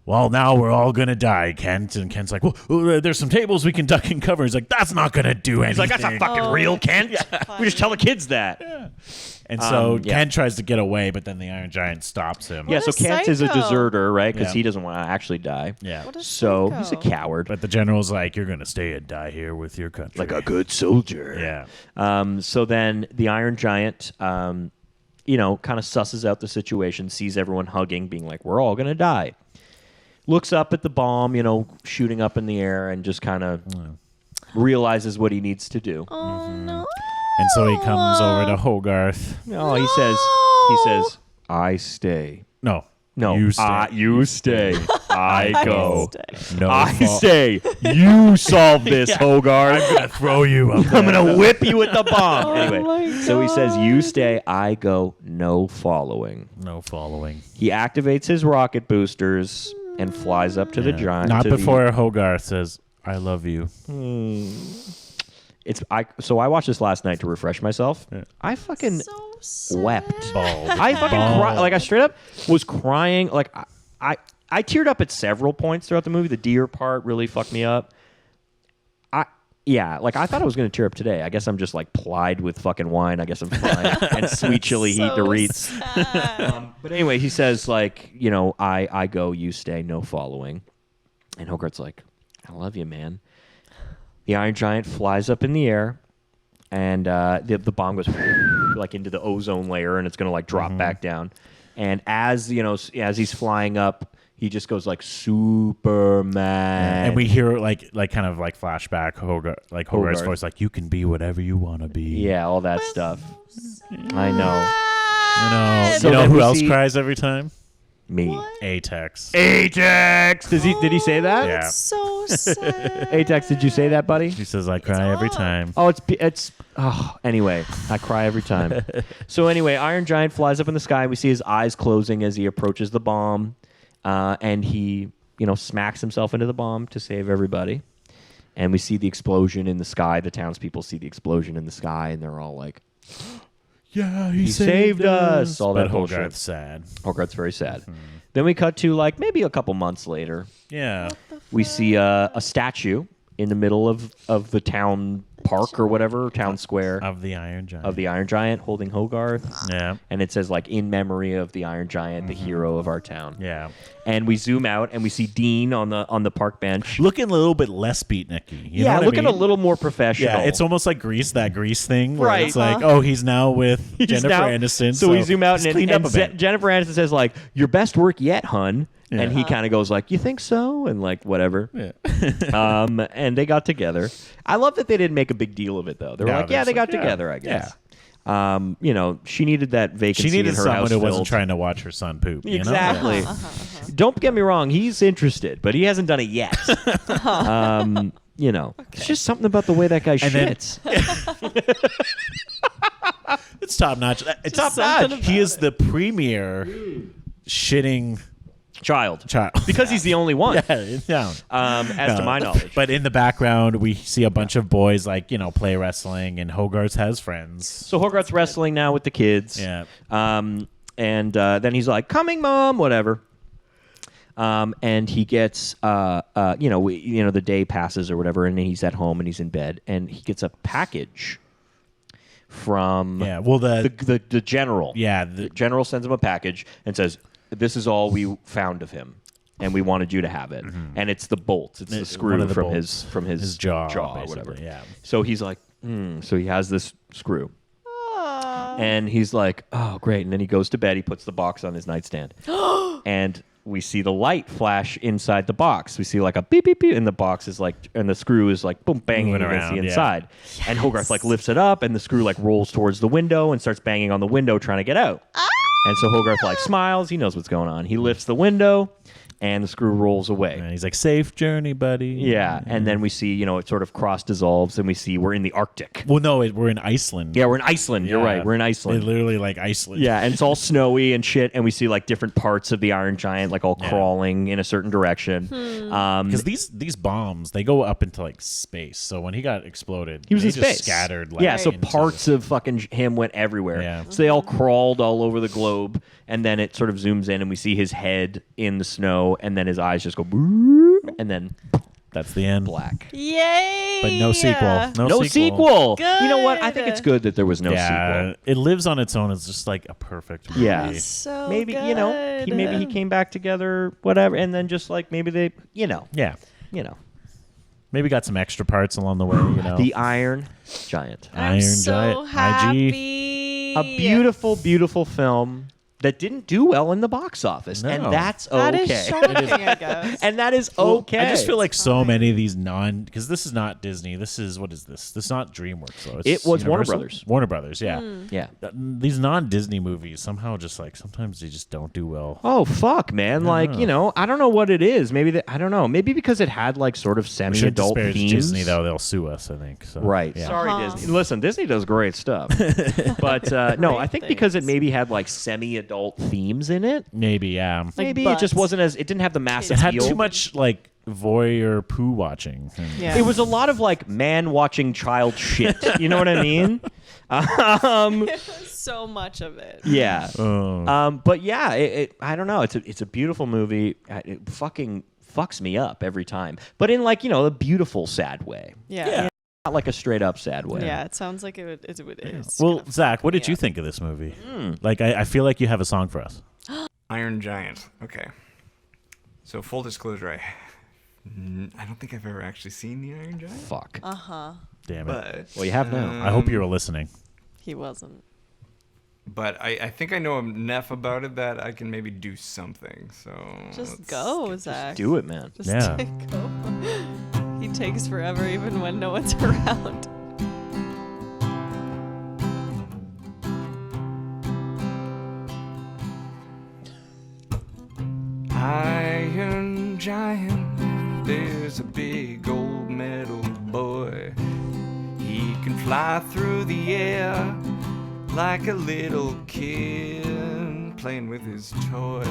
"Well, now we're all gonna die, Kent." And Kent's like, "Well, there's some tables we can duck and cover." He's like, "That's not gonna do anything."
He's like, "That's not fucking
Oh,
real, Kent. We just tell the kids that."
And so
yeah.
Kent tries to get away, but then the Iron Giant stops him.
Yeah,
What
so
a
Kent is a
psycho.
deserter, right? Because
Yeah.
he doesn't want to actually die.
Yeah.
What a
So
psycho.
he's a coward.
But the general's like, "You're gonna stay and die here with your country."
Like a good soldier.
Yeah.
So then the Iron Giant, kind of susses out the situation, sees everyone hugging, being like, "We're all going to die." Looks up at the bomb, shooting up in the air, and just kind of realizes what he needs to do.
Oh no.
And so he comes over to Hogarth.
No, he says, "I stay."
No.
No,
You stay.
you stay. I go.
No.
I
fault.
say, you solve this, Hogarth.
I'm gonna throw you up
I'm
there.
gonna whip you with the bomb.
Oh
Anyway,
my
so he says, "You
God.
stay, I go, no following."
No following.
He activates his rocket boosters and flies up to the giant.
Not
to the-
before Hogarth says, "I love you."
So I watched this last night to refresh myself.
Yeah.
I fucking
So sad.
wept.
Bald.
I fucking
Bald.
cried. Like I straight up was crying. Like I teared up at several points throughout the movie. The deer part really fucked me up. Like I thought I was going to tear up today. I guess I'm just like plied with fucking wine. I guess I'm fine. And sweet chili heat
So
Doritos.
sad.
But anyway, he says like, I go, you stay, no following. And Hogarth's like, "I love you, man." The Iron Giant flies up in the air, and the bomb goes like into the ozone layer, and it's going to like drop back down. And as he's flying up, he just goes like Superman.
And we hear like kind of like flashback Hogarth's
Hogarth.
voice, like, you can be whatever you want to be.
Yeah, all that stuff. I know. So
you know
then
who
we
else
see-
cries every time?
Me.
Atex.
Atex. Did he say that?
Yeah.
So sad.
Atex, did you say that, buddy?
He says, I cry every time.
Oh, anyway, I cry every time. So anyway, Iron Giant flies up in the sky. We see his eyes closing as he approaches the bomb, and he, smacks himself into the bomb to save everybody. And we see the explosion in the sky. The townspeople see the explosion in the sky, and they're all like,
Yeah,
he saved us. All that
But
bullshit.
Hogarth's sad.
Hogarth's very sad. Then we cut to like maybe a couple months later.
Yeah.
We see a statue in the middle of the town park or whatever, town square
Of the Iron
Giant holding Hogarth.
Yeah.
And it says like in memory of the Iron Giant, the hero of our town.
Yeah.
And we zoom out and we see Dean on the park bench.
Looking a little bit less beatniky. You know what
looking
I mean?
a little more professional.
Yeah, it's almost like that Grease thing. Where
Right.
It's like, oh, he's now with
He's
Jennifer
now-
Aniston.
So we zoom out
he's
and,
cleaned up a bit.
Jennifer Aniston says like, "Your best work yet, hun."
Yeah.
And he kind of goes like, "You think so?" And like whatever.
Yeah.
And they got together. I love that they didn't make a big deal of it though. They were
No,
like,
they're
"Yeah, they
just
got
like, yeah.
together, I guess." She needed that vacancy.
She needed
in her
someone
house
who wasn't
filled.
trying to watch her son poop. You know?
Exactly. Don't get me wrong. He's interested, but he hasn't done it yet. It's just something about the way that guy
And then-
shits.
It's top notch. It's top
something
notch. He is the premier shitting
Child.
child.
Because he's the only one.
Yeah, in town.
As to my knowledge.
But in the background, we see a bunch of boys play wrestling, and Hogarth has friends.
So Hogarth's wrestling now with the kids.
Yeah.
And then he's like, "Coming, Mom," whatever. And he gets, the day passes or whatever, and he's at home and he's in bed, and he gets a package from
Yeah. Well,
the general.
yeah,
The general sends him a package and says, "This is all we found of him, and we wanted you to have it." And it's the bolt. It's the
One
screw
of the
from
bolts.
his
jaw,
or
basically,
whatever.
yeah.
So he's like, so he has this screw. And he's like, "Oh, great." And then he goes to bed. He puts the box on his nightstand. And we see the light flash inside the box. We see like a beep, beep, beep. And the box is like, and the screw is like, boom, banging
Moving
against
around,
the
yeah.
inside. And Hogarth like lifts it up, and the screw like rolls towards the window and starts banging on the window trying to get out. And so Hogarth like smiles. He knows what's going on. He lifts the window, and the screw rolls away.
And he's like, "Safe journey, buddy."
Yeah, and then we see, it sort of cross dissolves, and we see we're in the Arctic.
Well, no, we're in Iceland.
Yeah, we're in Iceland. You're
Yeah.
right. We're in Iceland.
They're literally like Iceland.
Yeah, and it's all snowy and shit, and we see like different parts of the Iron Giant like all
Yeah.
crawling in a certain direction.
Because these bombs, they go up into like space. So when he got exploded,
He was
they
in
just
space.
scattered.
Yeah, so
into-
parts of fucking him went everywhere.
Yeah.
So they all crawled all over the globe, and then it sort of zooms in, and we see his head in the snow, and then his eyes just go, boop, and then
That's the end.
black.
Yay!
But no sequel.
No sequel. You know what? I think
Good.
it's good that there was no
Yeah,
sequel.
it lives on its own. It's just like a perfect movie.
Yeah.
So
Maybe
good.
he came back together, whatever, and then just like maybe they,
Yeah.
you know,
Maybe got some extra parts along the way,
the Iron Giant.
I'm
Iron
so
Giant. IG.
happy.
A beautiful, beautiful film that didn't do well in the box office,
No.
and that's
That
okay.
is shocking, I guess.
And that is
Well,
okay.
I just feel like so many of these because this is not Disney. This is, what is this? This is not DreamWorks, though. It's
It was Warner
Universal?
Brothers.
Warner Brothers, yeah.
yeah.
These non-Disney movies somehow just like sometimes they just don't do well.
Oh fuck, man! Like I don't know what it is. Maybe I don't know. Maybe because it had like sort of
We should
semi-adult
disparage
themes.
Disney though; they'll sue us. I think. So,
Right.
Yeah.
Sorry, Disney. Listen, Disney does great stuff. But no, I think because it maybe had like semi-adult themes in it.
Maybe, yeah.
Maybe it just
butts.
wasn't as. It didn't have the massive
It had
appeal.
too much like voyeur poo watching. And-
Yeah.
It was a lot of like man watching child shit. You know what I mean?
So much of it.
Yeah.
Oh.
But yeah, I don't know. It's a beautiful movie. It fucking fucks me up every time, but in like a beautiful sad way.
Yeah.
Not like a straight up sad way.
Yeah, it sounds like it is.
Well,
gonna
Zach,
fuck
what
me
did you
up.
think of this movie? Like, I feel like you have a song for us.
Iron Giant. Okay. So full disclosure, I don't think I've ever actually seen the Iron Giant.
Fuck.
Damn it.
But
Well, you have now.
I hope you were listening.
He wasn't.
but I think I know enough about it that I can maybe do something. So
Just
let's
go, Zach.
Do it, man.
Just
Yeah.
go. He takes forever even when no one's around.
Iron Giant, there's a big old metal boy. He can fly through the air like a little kid playing with his toy.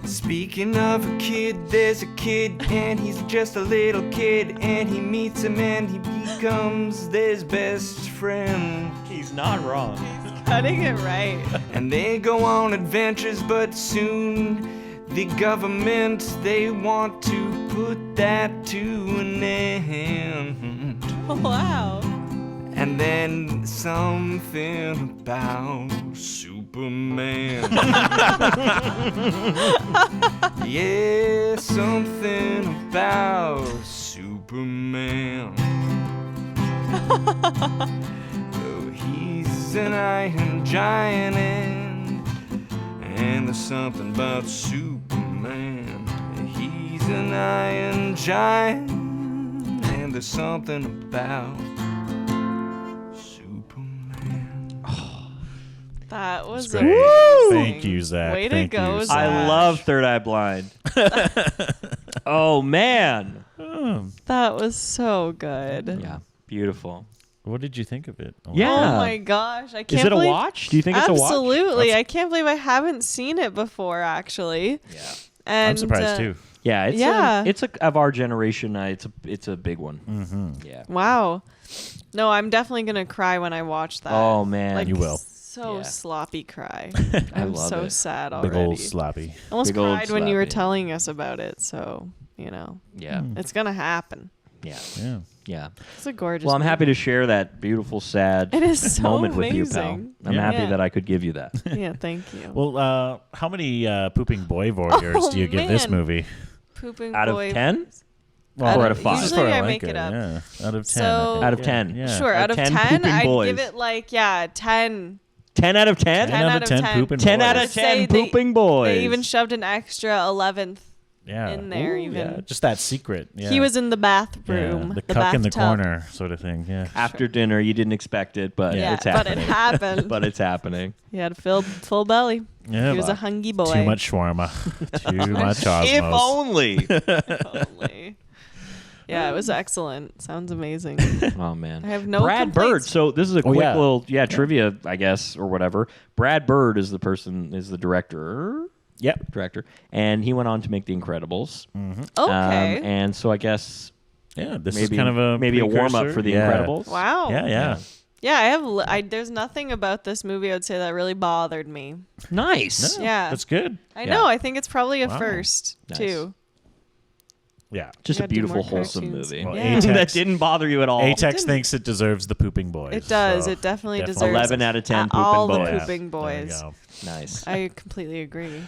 Speaking of a kid, there's a kid and he's just a little kid, and he meets him and he becomes his best friend.
He's not wrong.
Cutting it right.
And they go on adventures, but soon the government, they want to put that to an end.
Wow.
And then something about Superman. Yeah, something about Superman. Oh, he's an iron giant, and there's something about Superman. He's an iron giant, and there's something about Superman.
That was
Great.
amazing.
Thank you, Zach.
Way to
Thank
go,
you,
Zach.
I love Third Eye Blind. Oh, man.
That was so good.
Yeah, beautiful.
What did you think of it?
Yeah.
Oh my gosh. I can't
Is it a
believe
watch? Do you think it's a watch?
Absolutely. I can't believe I haven't seen it before, actually.
Yeah.
And,
I'm surprised too.
Yeah,
it's
of our generation. It's a big one.
Mm-hmm.
Yeah.
Wow. No, I'm definitely going to cry when I watch that.
Oh man,
Like,
You will.
So
Yeah.
sloppy cry.
I
I'm
love
so
it.
sad already.
Big old sloppy.
Almost
Big old
cried when you were
sloppy.
telling us about it. So,
Yeah.
it's going to happen.
Yeah.
Yeah.
Yeah.
It's a gorgeous
Well, I'm
movie.
happy to share that beautiful, sad
It is so
moment with you, pal.
amazing.
I'm
Yeah.
happy
Yeah.
that I could give you that.
Yeah, thank you.
Well, how many pooping boy warriors
Oh,
do you give this
man.
movie?
Pooping
Out of
boy.
10?
Well,
Or out of 5?
Usually
for
I
a
make
Leica,
it up.
Yeah, out of 10.
So-
I think.
Out of
Yeah,
10.
Yeah.
Sure, out of 10,
pooping
I'd
boys.
give it like, 10.
10 out of 10?
10 out of 10.
pooping
10
boys.
out of
Let's
10
say they-
pooping boys.
They even shoved an extra 11th
Yeah.
in there.
Ooh,
even
yeah. Just that secret. Yeah.
He was in the
Yeah,
bathroom.
the cuck in the
bathtub.
corner sort of thing. Yeah.
After dinner, you didn't expect it, but
Yeah,
it's
but it
happening.
happened.
But it's happening.
He had full belly.
Yeah.
He was a hungry boy.
Too much shawarma. Too much osmos.
If only.
Only. Yeah, it was excellent. Sounds amazing.
Oh man,
I have no
Brad Bird.
complaints.
So this is a quick
yeah.
little trivia, I guess, or whatever. Brad Bird is the director,
Yep.
and he went on to make The Incredibles.
Okay.
And so I guess
Yeah. This
maybe
is kind of a
maybe a warm up
precursor.
for The
Yeah.
Incredibles.
Wow.
Yeah. Yeah.
Yeah, there's nothing about this movie I would say that really bothered me.
Nice.
No,
Yeah.
That's good.
I
Yeah.
know. I think it's probably a
Wow.
first
Nice.
too.
Yeah.
Just
You
a
gotta do
beautiful,
more
wholesome
cartoons.
movie
Well,
Yeah.
Atex,
that didn't bother you at all.
Atex
didn't.
thinks it deserves the pooping boys.
It does.
so
It definitely deserves
11 out of 10
all
pooping
the
boys.
pooping
There you
boys.
go.
Nice.
I completely agree.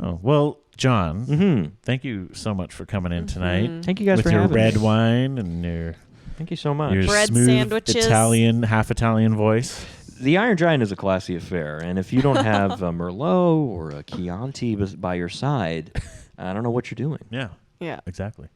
Oh, well, John,
Mm-hmm.
thank you so much for coming in tonight.
Thank you guys
with
for
your
having
red
me.
wine and your
Thank you so much.
your
Bread
smooth
sandwiches.
Italian, half Italian voice.
The Iron Giant is a classy affair, and if you don't have a Merlot or a Chianti by your side, I don't know what you're doing.
Yeah,
Yeah.
exactly.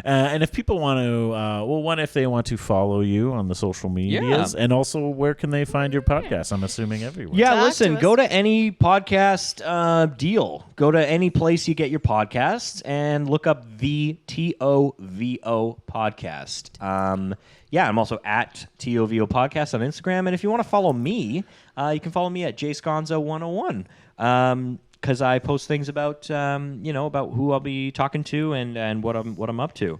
And if people want to, one, if they want to follow you on the social medias, and also where can they find your podcast? I'm assuming everywhere.
Yeah,
Talk
listen,
to
go
us.
to any podcast deal. Go to any place you get your podcasts and look up the TOVO podcast. Yeah, I'm also at TOVO podcast on Instagram. And if you want to follow me, you can follow me at jsconza101. Because I post things about about who I'll be talking to and what I'm up to.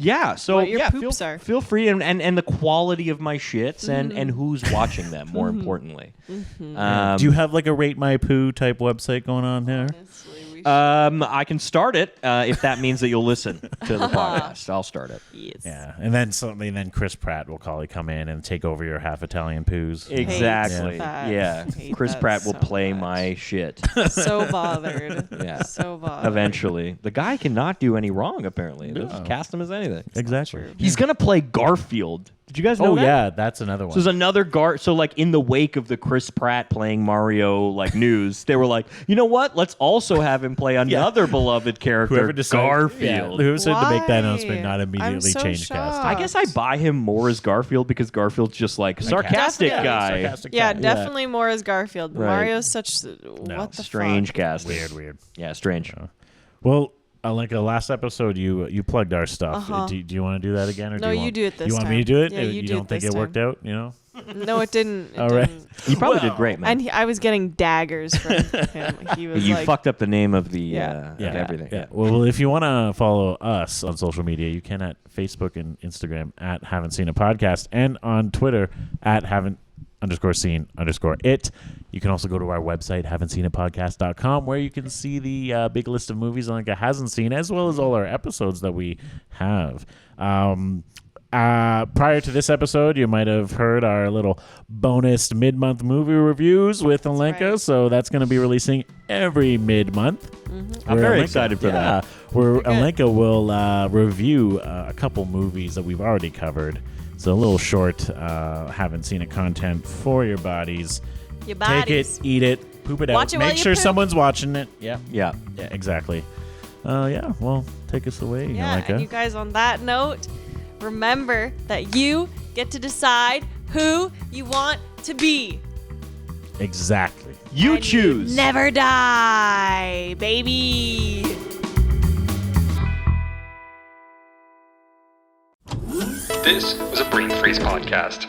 Yeah, so
What your
yeah,
poops are.
feel free and the quality of my shits and who's watching them. More importantly,
Do you have like a Rate My Poo type website going on there?
Honestly, we
I can start it if that means that you'll listen to the podcast. I'll start it.
yes.
Yeah, and then Chris Pratt will probably come in and take over your half Italian poos.
Exactly.
that.
Yeah.
Hate
Chris
that
Pratt will
so
play
much.
my shit
So bothered.
Yeah.
So bothered.
eventually. The guy cannot do any wrong. Apparently, they'll just cast him as anything.
Exactly.
true.
He's gonna play Garfield Did you guys know
Oh
that?
yeah, that's another one.
So there's another So like in the wake of the Chris Pratt playing Mario like news, they were like, you know what? Let's also have him play another beloved character,
Whoever decided,
Garfield.
whoever decided to make that
Why?
announcement, not
I'm
immediately
so
change cast.
I guess I buy him more as Garfield because Garfield's just like sarcastic
Definitely.
guy.
Sarcastic
Yeah,
guy.
definitely more as Garfield.
Right.
Mario's such what the
Strange
fuck?
casting.
Weird.
Yeah, strange.
Well, like a last episode, you plugged our stuff. Do you want to do that again, or
No,
do you,
you
want,
do it this
You want me
time.
to do it?
Yeah, you do
don't
it
think
this
it worked
time.
out? You know.
No, it didn't. It
All right.
didn't.
You probably did great, man.
And I was getting daggers from him. He was
You
like,
fucked up the name of the
Yeah.
of everything.
Yeah. Well, if you want to follow us on social media, you can at Facebook and Instagram at Haven't Seen a Podcast, and on Twitter at haven't_seen_it. You can also go to our website, haven'tseenitpodcast.com, where you can see the big list of movies Alenka hasn't seen, as well as all our episodes that we have. Prior to this episode, you might have heard our little bonus mid-month movie reviews with Alenka,
right.
so that's going to be releasing every mid-month.
I'm
Where
very
Alenka-
excited for
yeah,
that.
Where
good.
Alenka will review a couple movies that we've already covered. So a little short, haven't seen it content for your bodies.
your
Take
bodies.
it, eat it, poop it
Watch
out.
it while
Make
you
sure
poop.
someone's watching it. Yeah,
Yeah.
exactly. Yeah, well, take us away,
Yeah,
Alenka.
and you guys, on that note, remember that you get to decide who you want to be.
Exactly.
You
And
choose.
Never die, baby.
This was a Brain Freeze podcast.